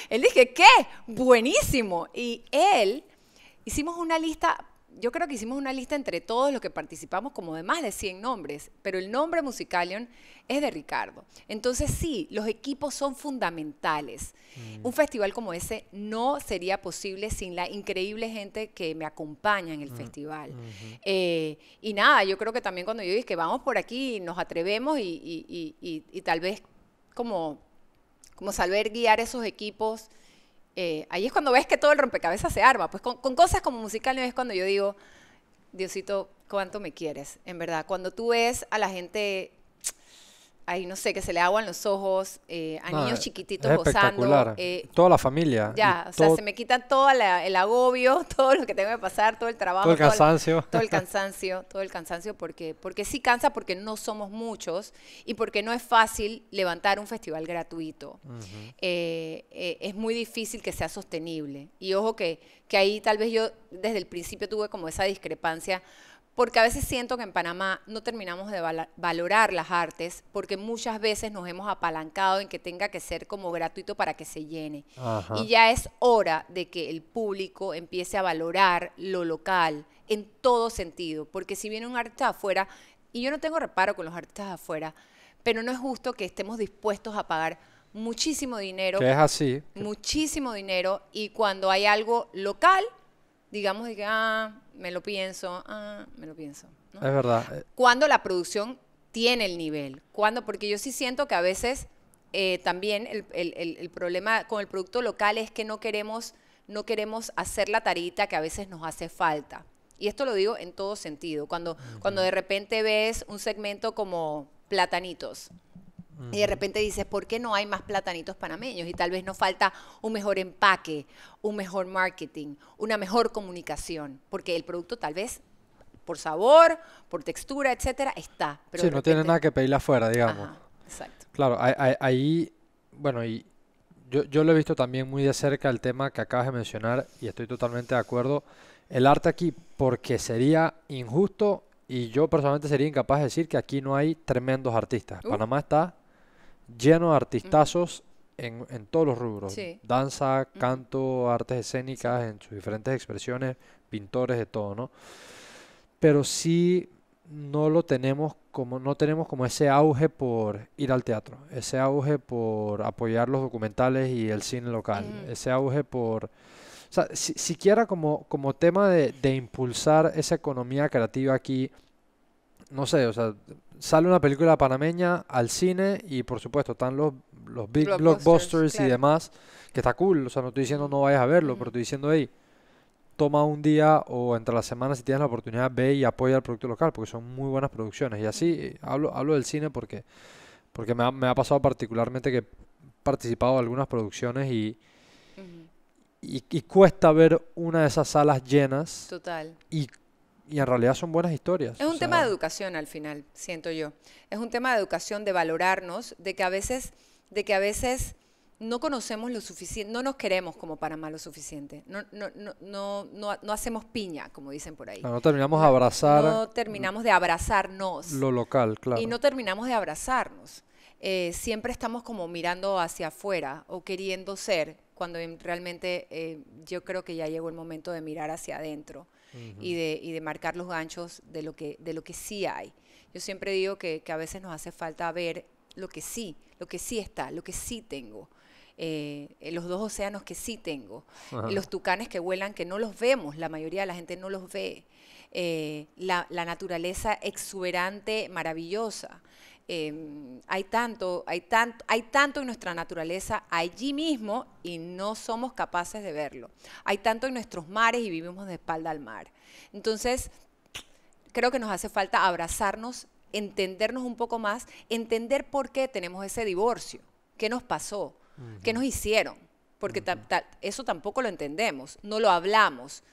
él dije, ¿qué? Buenísimo. Y hicimos una lista, yo creo que hicimos una lista entre todos los que participamos como de más de 100 nombres, pero el nombre Musicalion es de Ricardo. Entonces sí, los equipos son fundamentales. Un festival como ese no sería posible sin la increíble gente que me acompaña en el festival. Y nada, yo creo que también cuando yo dije que vamos por aquí, nos atrevemos y tal vez como saber guiar esos equipos, ahí es cuando ves que todo el rompecabezas se arma. Pues con cosas como Musicalion es cuando yo digo, Diosito, ¿cuánto me quieres? En verdad, cuando tú ves a la gente, ahí no sé, que se le aguan los ojos, a niños chiquititos es gozando. espectacular. Toda la familia. Ya, o sea, se me quita todo el agobio, todo lo que tengo que pasar, todo el trabajo. Todo el cansancio. Todo el cansancio, porque sí cansa, porque no somos muchos y porque no es fácil levantar un festival gratuito. Es muy difícil que sea sostenible. Y ojo que ahí tal vez yo desde el principio tuve como esa discrepancia, porque a veces siento que en Panamá no terminamos de valorar las artes, porque muchas veces nos hemos apalancado en que tenga que ser como gratuito para que se llene. Ajá. Y ya es hora de que el público empiece a valorar lo local en todo sentido, porque si viene un artista de afuera, y yo no tengo reparo con los artistas de afuera, pero no es justo que estemos dispuestos a pagar muchísimo dinero. Que es así. Muchísimo dinero, y cuando hay algo local, digamos de que, me lo pienso, ¿no? Es verdad. Cuando la producción tiene el nivel, porque yo sí siento que a veces también el problema con el producto local es que no queremos hacer la tarita que a veces nos hace falta. Y esto lo digo en todo sentido. Cuando de repente ves un segmento como Platanitos, y de repente dices, ¿por qué no hay más platanitos panameños? Y tal vez nos falta un mejor empaque, un mejor marketing, una mejor comunicación, porque el producto tal vez por sabor, por textura, etcétera, está. Pero Sí, de no repente, tiene nada que pedirle afuera, digamos. ajá, exacto. Claro, ahí, bueno, y yo lo he visto también muy de cerca el tema que acabas de mencionar y estoy totalmente de acuerdo. El arte aquí, porque sería injusto y yo personalmente sería incapaz de decir que aquí no hay tremendos artistas. Panamá está lleno de artistazos en todos los rubros. Sí. Danza, canto, artes escénicas en sus diferentes expresiones, pintores, de todo, ¿no? Pero sí no tenemos como ese auge por ir al teatro, ese auge por apoyar los documentales y el cine local, ese auge por... O sea, siquiera como tema de impulsar esa economía creativa aquí, no sé, o sea, sale una película panameña al cine y por supuesto están los big blockbusters y claro. demás, que está cool, o sea, no estoy diciendo no vayas a verlo, pero estoy diciendo, hey, toma un día o entre las semanas si tienes la oportunidad, ve y apoya el producto local, porque son muy buenas producciones. Y así hablo del cine porque me ha pasado particularmente que he participado en algunas producciones y cuesta ver una de esas salas llenas. Total. Y en realidad son buenas historias. Es un tema de educación al final, siento yo. Es un tema de educación, de valorarnos, de que a veces no conocemos lo suficiente, no nos queremos como Panamá lo suficiente. No hacemos piña, como dicen por ahí. No terminamos de abrazar. No terminamos de abrazarnos. Lo local, claro. Y no terminamos de abrazarnos. Siempre estamos como mirando hacia afuera o queriendo ser, cuando realmente yo creo que ya llegó el momento de mirar hacia adentro y de marcar los ganchos de lo que sí hay. Yo siempre digo que a veces nos hace falta ver lo que sí está, lo que sí tengo. Los dos océanos que sí tengo, los tucanes que vuelan que no los vemos, la mayoría de la gente no los ve, la naturaleza exuberante, maravillosa. Hay tanto en nuestra naturaleza allí mismo y no somos capaces de verlo. Hay tanto en nuestros mares y vivimos de espalda al mar. Entonces, creo que nos hace falta abrazarnos entendernos un poco más, entender por qué tenemos ese divorcio, qué nos pasó, qué nos hicieron, porque eso tampoco lo entendemos, no lo hablamos,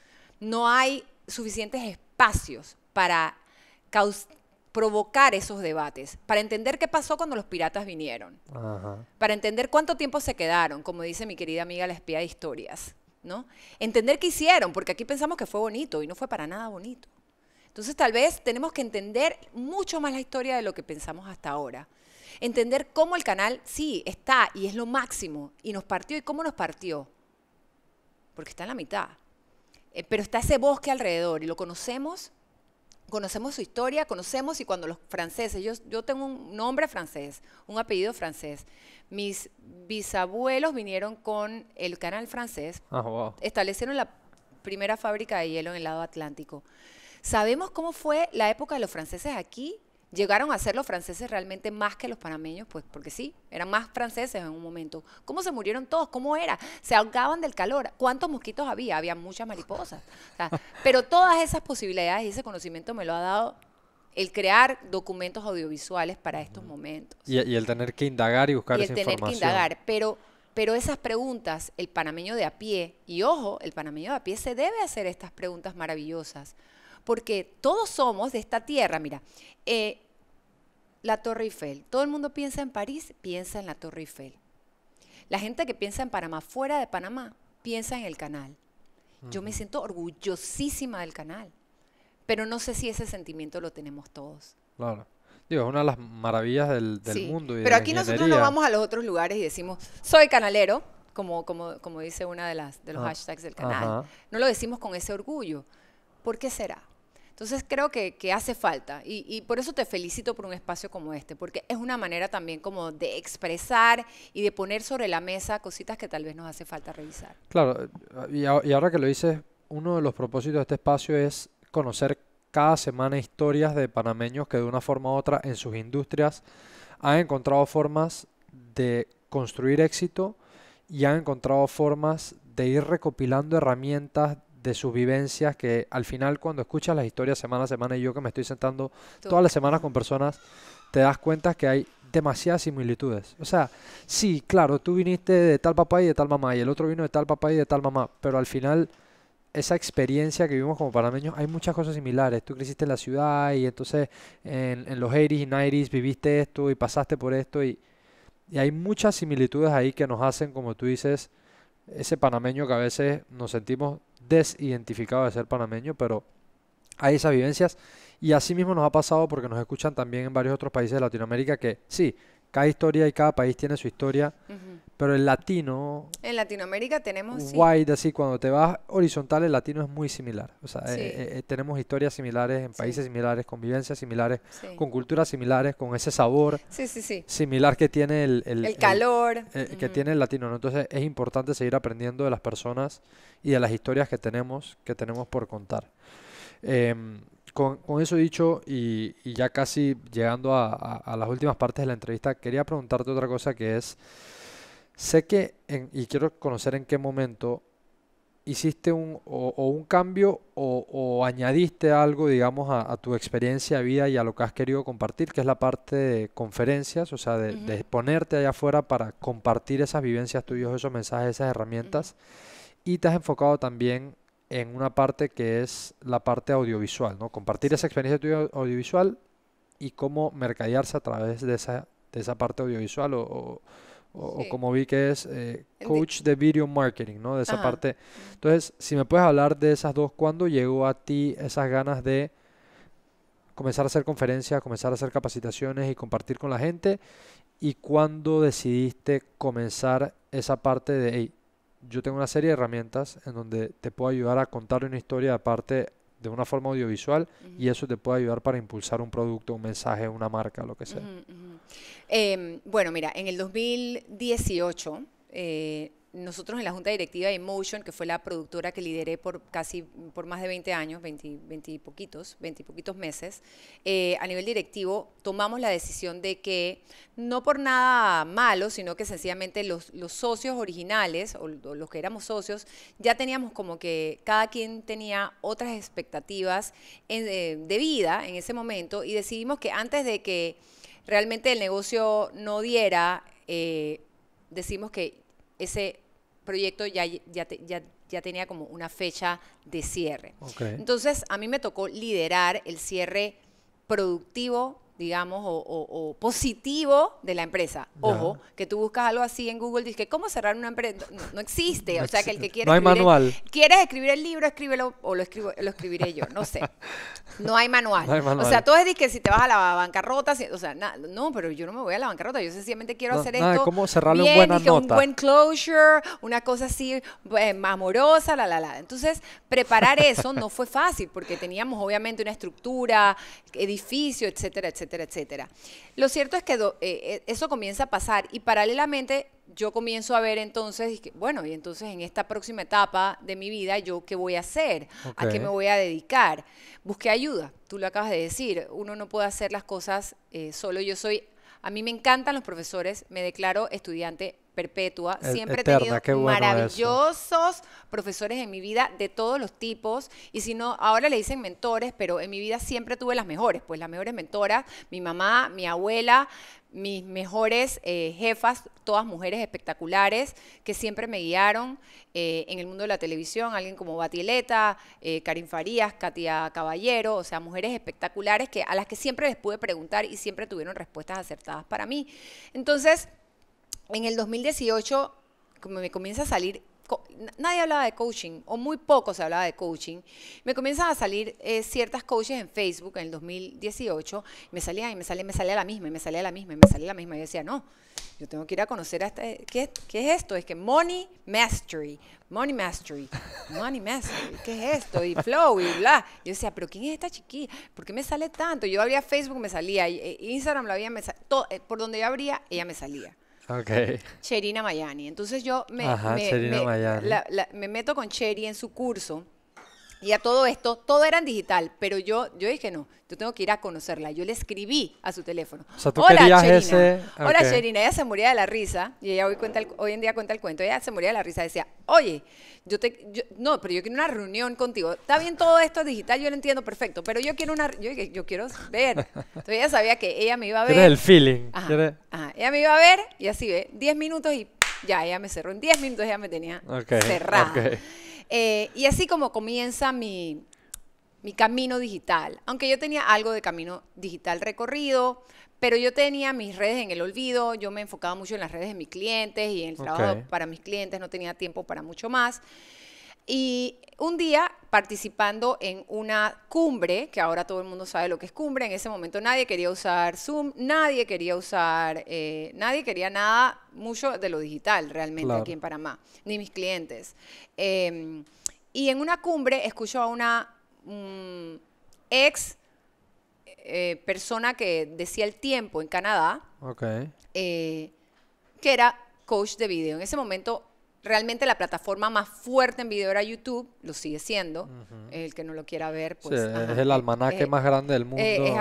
no hay suficientes espacios para provocar esos debates, para entender qué pasó cuando los piratas vinieron, para entender cuánto tiempo se quedaron, como dice mi querida amiga la espía de historias, ¿no? Entender qué hicieron, porque aquí pensamos que fue bonito y no fue para nada bonito. Entonces tal vez tenemos que entender mucho más la historia de lo que pensamos hasta ahora. Entender cómo el canal, sí, está y es lo máximo, y nos partió, y cómo nos partió, porque está en la mitad. Pero está ese bosque alrededor y lo conocemos su historia, conocemos, y cuando los franceses, yo tengo un nombre francés, un apellido francés, mis bisabuelos vinieron con el canal francés, establecieron la primera fábrica de hielo en el lado atlántico. ¿Sabemos cómo fue la época de los franceses aquí? ¿Llegaron a ser los franceses realmente más que los panameños? Pues porque sí, eran más franceses en un momento. ¿Cómo se murieron todos? ¿Cómo era? ¿Se ahogaban del calor? ¿Cuántos mosquitos había? Había muchas mariposas. O sea, pero todas esas posibilidades y ese conocimiento me lo ha dado el crear documentos audiovisuales para estos momentos. Y el tener que indagar y buscar esa información. Y el tener que indagar, pero esas preguntas, el panameño de a pie, y ojo, el panameño de a pie se debe hacer estas preguntas maravillosas, porque todos somos de esta tierra. Mira, la Torre Eiffel. Todo el mundo piensa en París, piensa en la Torre Eiffel. La gente que piensa en Panamá, fuera de Panamá, piensa en el canal. Yo me siento orgullosísima del canal, pero no sé si ese sentimiento lo tenemos todos. Claro. Digo, es una de las maravillas del Sí, mundo. Y pero de aquí la nosotros no vamos a los otros lugares y decimos, soy canalero, como dice una de los hashtags del canal. No lo decimos con ese orgullo. ¿Por qué será? Entonces creo que hace falta, y por eso te felicito por un espacio como este, porque es una manera también como de expresar y de poner sobre la mesa cositas que tal vez nos hace falta revisar. Claro, y ahora que lo dices, uno de los propósitos de este espacio es conocer cada semana historias de panameños que de una forma u otra en sus industrias han encontrado formas de construir éxito y han encontrado formas de ir recopilando herramientas de sus vivencias, que al final cuando escuchas las historias semana a semana, y yo que me estoy sentando todas las semanas con personas, te das cuenta que hay demasiadas similitudes. O sea, sí, claro, tú viniste de tal papá y de tal mamá, y el otro vino de tal papá y de tal mamá, pero al final esa experiencia que vivimos como panameños, hay muchas cosas similares. Tú creciste en la ciudad y entonces en los 80s y 90s viviste esto y pasaste por esto, y hay muchas similitudes ahí que nos hacen, como tú dices, ese panameño que a veces nos sentimos desidentificados de ser panameño, pero hay esas vivencias, y así mismo nos ha pasado porque nos escuchan también en varios otros países de Latinoamérica, que sí, cada historia y cada país tiene su historia, pero el latino, en Latinoamérica tenemos white, así, cuando te vas horizontal, el latino es muy similar. O sea, Sí. tenemos historias similares en países Sí. similares, con vivencias similares, Sí. con culturas similares, con ese sabor Sí, sí, sí. similar que tiene El calor. que tiene el latino, ¿no? Entonces es importante seguir aprendiendo de las personas y de las historias que tenemos por contar. Con eso dicho, y ya casi llegando a las últimas partes de la entrevista, quería preguntarte otra cosa, que es, sé que, y quiero conocer en qué momento hiciste un cambio o añadiste algo, digamos, a tu experiencia de vida y a lo que has querido compartir, que es la parte de conferencias, o sea, de ponerte allá afuera para compartir esas vivencias tuyas, esos mensajes, esas herramientas, y te has enfocado también en una parte que es la parte audiovisual, ¿no? Compartir esa experiencia tuya audiovisual y cómo mercadearse a través de esa parte audiovisual, o Sí. como vi que es coach de video marketing, ¿no? De esa parte. Entonces, si me puedes hablar de esas dos, ¿cuándo llegó a ti esas ganas de comenzar a hacer conferencias, comenzar a hacer capacitaciones y compartir con la gente? ¿Y cuándo decidiste comenzar esa parte de, hey, yo tengo una serie de herramientas en donde te puedo ayudar a contar una historia aparte de una forma audiovisual, y eso te puede ayudar para impulsar un producto, un mensaje, una marca, lo que sea? Bueno, mira, en el 2018 nosotros en la junta directiva de Emotion, que fue la productora que lideré por más de 20 años, 20 y poquitos meses, a nivel directivo tomamos la decisión de que, no por nada malo, sino que sencillamente los socios originales, o los que éramos socios, ya teníamos como que cada quien tenía otras expectativas de vida en ese momento, y decidimos que antes de que realmente el negocio no diera, decimos que ese proyecto ya tenía como una fecha de cierre. Okay. Entonces, a mí me tocó liderar el cierre productivo, digamos, o positivo de la empresa. Ojo, que tú buscas algo así en Google, dices que cómo cerrar una empresa, no existe. O sea, que el que quiere no hay manual. ¿Quieres escribir el libro? Escríbelo, o lo escribiré yo, no sé. No hay manual. No hay manual. O sea, todo es que si te vas a la bancarrota, o sea, no, pero yo no me voy a la bancarrota, yo sencillamente quiero hacer nada esto de cómo cerrarle bien, buena nota. un buen closure, una cosa así amorosa, Entonces, preparar eso no fue fácil, porque teníamos obviamente una estructura, edificio, etcétera, etcétera, etcétera. Lo cierto es que eso comienza a pasar, y paralelamente yo comienzo a ver entonces, bueno, y entonces en esta próxima etapa de mi vida, ¿yo qué voy a hacer? ¿A qué me voy a dedicar? Busqué ayuda, tú lo acabas de decir, uno no puede hacer las cosas solo. A mí me encantan los profesores, me declaro estudiante perpetua, siempre eterna, he tenido bueno maravillosos profesores en mi vida de todos los tipos, y si no, ahora le dicen mentores, pero en mi vida siempre tuve las mejores mentoras, mi mamá, mi abuela, mis mejores jefas, todas mujeres espectaculares que siempre me guiaron en el mundo de la televisión, alguien como Batieleta, Karin Farías, Katia Caballero, o sea, mujeres espectaculares a las que siempre les pude preguntar y siempre tuvieron respuestas acertadas para mí. Entonces, en el 2018, como me comienza a salir, nadie hablaba de coaching, o muy poco se hablaba de coaching, me comienzan a salir ciertas coaches en Facebook en el 2018, me salía la misma, y yo decía, no, yo tengo que ir a conocer a ¿qué es esto? Es que Money Mastery, ¿qué es esto? Y Flow, y bla. Yo decía, pero ¿quién es esta chiquilla? ¿Por qué me sale tanto? Yo abría Facebook, me salía, Instagram lo abría, por donde yo abría, ella me salía. Okay. Sherina Mayani. Entonces yo me meto con Cheri en su curso, y a todo esto, todo era en digital, pero yo dije, no, yo tengo que ir a conocerla. Yo le escribí a su teléfono. O sea, tú querías ese... Hola, Sherina. Ella se moría de la risa, y ella hoy en día cuenta el cuento. Ella se moría de la risa, decía, oye, no, pero yo quiero una reunión contigo. Está bien todo esto digital, yo lo entiendo perfecto, pero yo quiero yo quiero ver. Entonces ella sabía que ella me iba a ver. ¿Quieres el feeling? Ajá. Ella me iba a ver, y así ve, 10 minutos y ya, ella me cerró. En 10 minutos ella me tenía cerrada. Okay. Y así como comienza mi camino digital. Aunque yo tenía algo de camino digital recorrido, pero yo tenía mis redes en el olvido, yo me enfocaba mucho en las redes de mis clientes y en el trabajo para mis clientes, no tenía tiempo para mucho más. Y un día, participando en una cumbre, que ahora todo el mundo sabe lo que es cumbre, en ese momento nadie quería usar Zoom, nadie quería nada mucho de lo digital realmente aquí en Panamá, ni mis clientes. Y en una cumbre escucho a una ex persona que decía El Tiempo en Canadá, que era coach de video. En ese momento, realmente la plataforma más fuerte en video era YouTube, lo sigue siendo. El que no lo quiera ver, pues... Sí, es el almanaque más grande del mundo. Es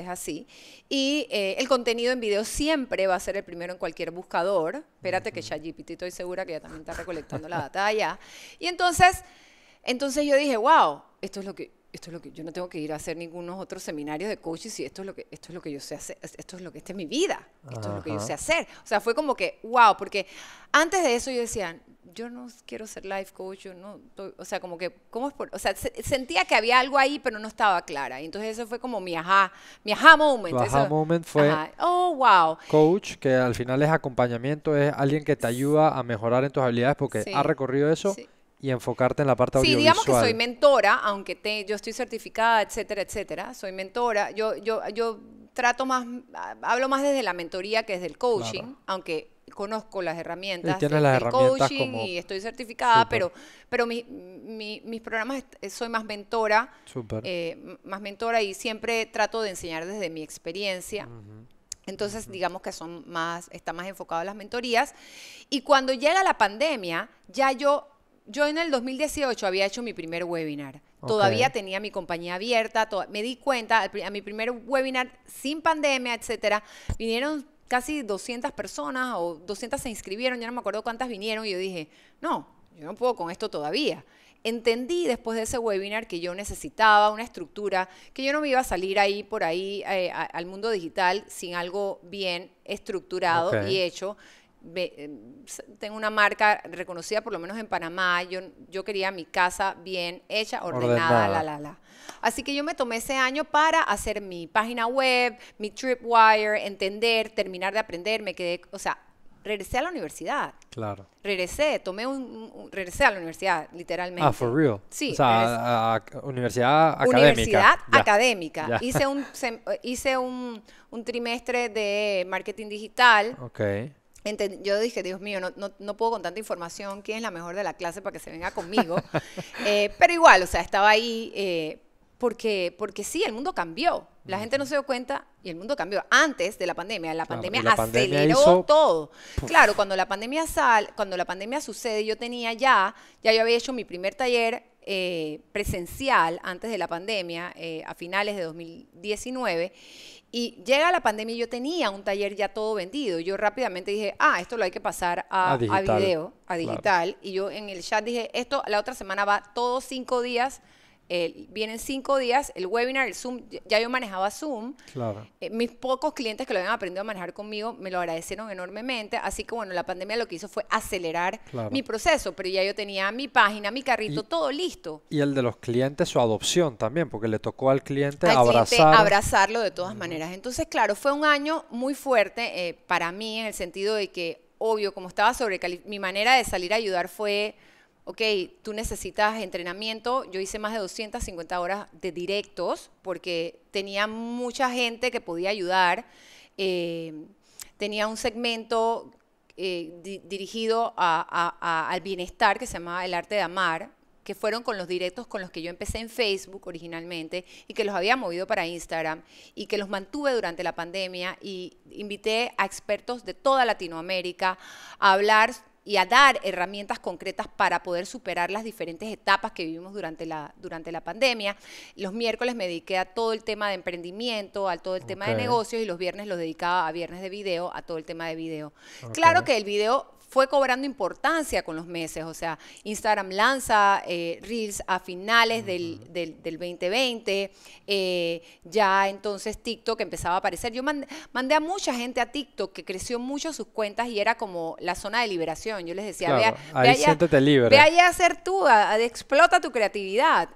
así. Y el contenido en video siempre va a ser el primero en cualquier buscador. Espérate que ChatGPT, estoy segura que ya también está recolectando la data allá. Y entonces yo dije, wow, esto es lo que yo no tengo que ir a hacer ningunos otros seminarios de coaching, si esto es lo que yo sé hacer, esta es mi vida, esto es lo que yo sé hacer. O sea, fue como que, wow, porque antes de eso yo decía, yo no quiero ser life coach, yo no, o sea, como que, sentía que había algo ahí, pero no estaba clara. Y entonces eso fue como mi aha moment. Tu aha moment fue, oh, wow. Coach, que al final es acompañamiento, es alguien que te ayuda a mejorar en tus habilidades porque ha recorrido eso. Sí. Y enfocarte en la parte audiovisual. Sí, digamos que soy mentora, aunque yo estoy certificada, etcétera, etcétera. Soy mentora. Yo hablo más desde la mentoría que desde el coaching, aunque conozco las herramientas del coaching y estoy certificada, pero mis programas soy más mentora, y siempre trato de enseñar desde mi experiencia. Entonces, digamos que está más enfocado a las mentorías. Y cuando llega la pandemia, yo en el 2018 había hecho mi primer webinar. Todavía tenía mi compañía abierta. Me di cuenta, a mi primer webinar sin pandemia, etcétera, vinieron casi 200 personas o 200 se inscribieron, ya no me acuerdo cuántas vinieron. Y yo dije, no, yo no puedo con esto todavía. Entendí después de ese webinar que yo necesitaba una estructura, que yo no me iba a salir por ahí al mundo digital sin algo bien estructurado y hecho. Tengo una marca reconocida por lo menos en Panamá. Yo quería mi casa bien hecha, ordenada. Así que yo me tomé ese año para hacer mi página web, mi Tripwire, entender, terminar de aprender. Regresé a la universidad. Claro. Regresé a la universidad, literalmente. Ah, for real. Sí. O sea, universidad académica. Universidad académica. Hice un trimestre de marketing digital. Ok. Yo dije, Dios mío, no puedo con tanta información. ¿Quién es la mejor de la clase para que se venga conmigo? Pero igual, o sea, estaba ahí porque sí, el mundo cambió. La gente no se dio cuenta y el mundo cambió antes de la pandemia. La pandemia aceleró todo. Claro, cuando la pandemia sucede, yo había hecho mi primer taller presencial antes de la pandemia, a finales de 2019. Y llega la pandemia y yo tenía un taller ya todo vendido. Yo rápidamente dije, esto lo hay que pasar a video, a digital. Claro. Y yo en el chat dije, esto la otra semana va todos 5 días. Vienen 5 días, el webinar, el Zoom, ya yo manejaba Zoom. Claro. Mis pocos clientes que lo habían aprendido a manejar conmigo me lo agradecieron enormemente. Así que bueno, la pandemia lo que hizo fue acelerar mi proceso, pero ya yo tenía mi página, mi carrito, todo listo. Y el de los clientes, su adopción también, porque le tocó al cliente abrazarlo de todas maneras. Entonces, claro, fue un año muy fuerte para mí en el sentido de que, obvio, como estaba mi manera de salir a ayudar fue... Ok, tú necesitas entrenamiento. Yo hice más de 250 horas de directos porque tenía mucha gente que podía ayudar. Tenía un segmento dirigido al bienestar que se llamaba El Arte de Amar, que fueron con los directos con los que yo empecé en Facebook originalmente y que los había movido para Instagram y que los mantuve durante la pandemia y invité a expertos de toda Latinoamérica a hablar y a dar herramientas concretas para poder superar las diferentes etapas que vivimos durante la pandemia. Los miércoles me dediqué a todo el tema de emprendimiento, a todo el tema de negocios, y los viernes los dedicaba a viernes de video, a todo el tema de video. Claro que el video fue cobrando importancia con los meses, o sea, Instagram lanza Reels a finales del 2020, ya entonces TikTok empezaba a aparecer. Yo mandé a mucha gente a TikTok que creció mucho sus cuentas y era como la zona de liberación. Yo les decía, claro, siéntete libre. Ve allá a hacer tú, explota tu creatividad,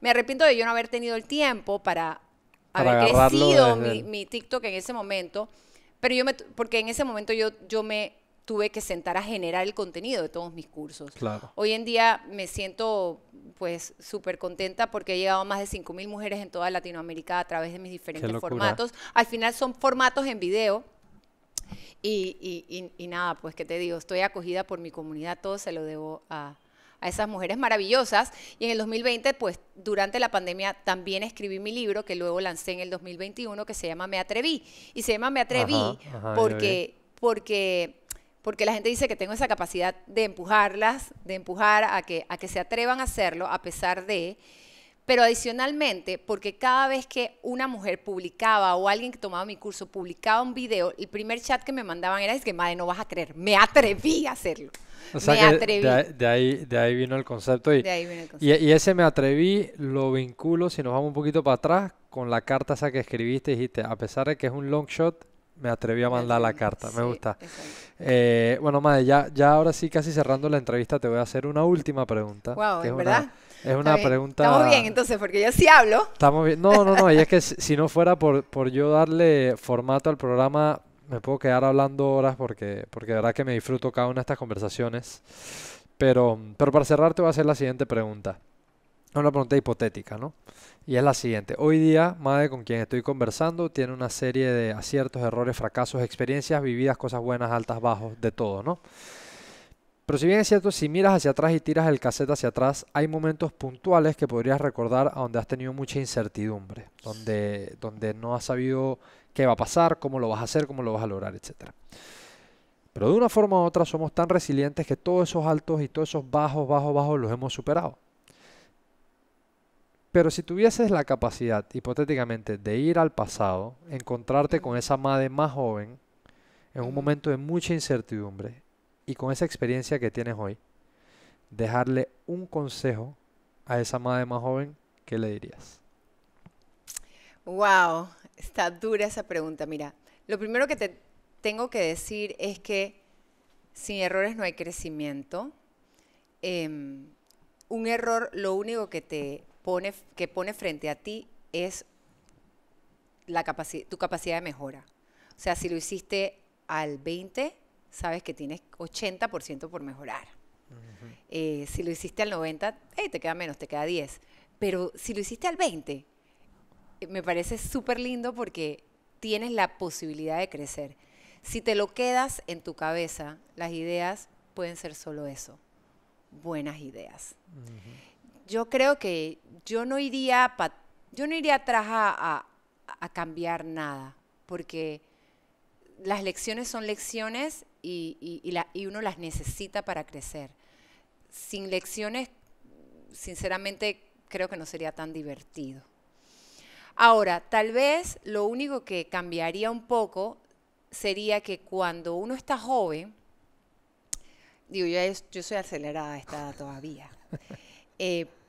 Me arrepiento de yo no haber tenido el tiempo para haber crecido mi TikTok en ese momento, pero porque en ese momento yo me tuve que sentar a generar el contenido de todos mis cursos. Claro. Hoy en día me siento pues súper contenta porque he llegado a más de 5,000 mujeres en toda Latinoamérica a través de mis diferentes formatos. Al final son formatos en video y nada, pues qué te digo, estoy acogida por mi comunidad, todo se lo debo a esas mujeres maravillosas. Y en el 2020, pues durante la pandemia también escribí mi libro que luego lancé en el 2021 que se llama Me Atreví. Y se llama Me Atreví porque la gente dice que tengo esa capacidad de empujar a que se atrevan a hacerlo a pesar de... Pero adicionalmente, porque cada vez que una mujer publicaba o alguien que tomaba mi curso publicaba un video, el primer chat que me mandaban era, es que madre, no vas a creer, me atreví a hacerlo. O sea, de ahí vino el concepto. Y ese me atreví lo vinculo, si nos vamos un poquito para atrás, con la carta esa que escribiste y dijiste, a pesar de que es un long shot, me atreví a mandar la carta. Me gusta. Bueno, Made, ya ahora sí, casi cerrando la entrevista, te voy a hacer una última pregunta. Wow, ¿es verdad? Es una pregunta... Estamos bien, entonces, porque yo sí hablo. Estamos bien. No, y es que si no fuera por yo darle formato al programa, me puedo quedar hablando horas porque de verdad que me disfruto cada una de estas conversaciones. Pero para cerrar te voy a hacer la siguiente pregunta. Es una pregunta hipotética, ¿no? Y es la siguiente. Hoy día, Made, con quien estoy conversando, tiene una serie de aciertos, errores, fracasos, experiencias vividas, cosas buenas, altas, bajos, de todo, ¿no? Pero si bien es cierto, si miras hacia atrás y tiras el cassette hacia atrás, hay momentos puntuales que podrías recordar a donde has tenido mucha incertidumbre, donde no has sabido qué va a pasar, cómo lo vas a hacer, cómo lo vas a lograr, etcétera. Pero de una forma u otra somos tan resilientes que todos esos altos y todos esos bajos, bajos, bajos los hemos superado. Pero si tuvieses la capacidad, hipotéticamente, de ir al pasado, encontrarte con esa madre más joven, en un momento de mucha incertidumbre, y con esa experiencia que tienes hoy, dejarle un consejo a esa madre más joven, ¿qué le dirías? Wow, está dura esa pregunta. Mira, lo primero que te tengo que decir es que sin errores no hay crecimiento. Un error, lo único que pone frente a ti es tu capacidad de mejora. O sea, si lo hiciste al 20, sabes que tienes 80% por mejorar. Si lo hiciste al 90, te queda menos, te queda 10. Pero si lo hiciste al 20, me parece súper lindo porque tienes la posibilidad de crecer. Si te lo quedas en tu cabeza, las ideas pueden ser solo eso, buenas ideas. Yo creo que yo no iría atrás a cambiar nada, porque las lecciones son lecciones y uno las necesita para crecer. Sin lecciones, sinceramente, creo que no sería tan divertido. Ahora, tal vez lo único que cambiaría un poco sería que cuando uno está joven, digo, yo soy acelerada a esta edad todavía,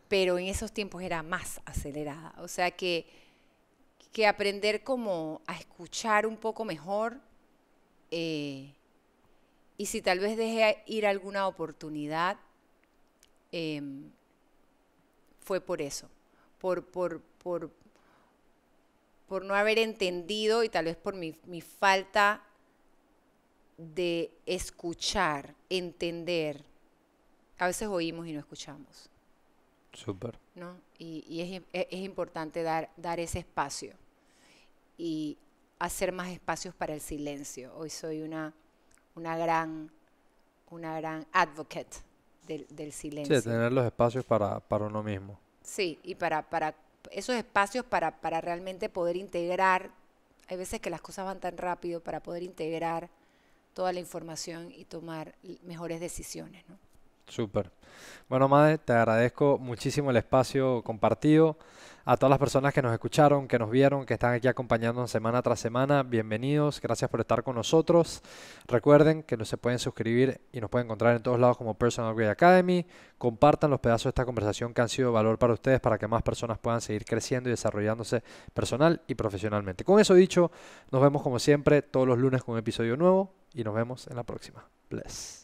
pero en esos tiempos era más acelerada. O sea que aprender como a escuchar un poco mejor, y si tal vez dejé ir alguna oportunidad, fue por eso, por no haber entendido y tal vez por mi falta de escuchar, entender. A veces oímos y no escuchamos. Súper. ¿No? Y es importante dar ese espacio y hacer más espacios para el silencio. Hoy soy una gran advocate del silencio. Sí, tener los espacios para uno mismo. Sí, y para esos espacios para realmente poder integrar. Hay veces que las cosas van tan rápido para poder integrar toda la información y tomar mejores decisiones, ¿no? Súper. Bueno, Made, te agradezco muchísimo el espacio compartido. A todas las personas que nos escucharon, que nos vieron, que están aquí acompañándonos semana tras semana, bienvenidos, gracias por estar con nosotros. Recuerden que se pueden suscribir y nos pueden encontrar en todos lados como Personal Grade Academy. Compartan los pedazos de esta conversación que han sido de valor para ustedes para que más personas puedan seguir creciendo y desarrollándose personal y profesionalmente. Con eso dicho, nos vemos como siempre todos los lunes con un episodio nuevo y nos vemos en la próxima. Bless.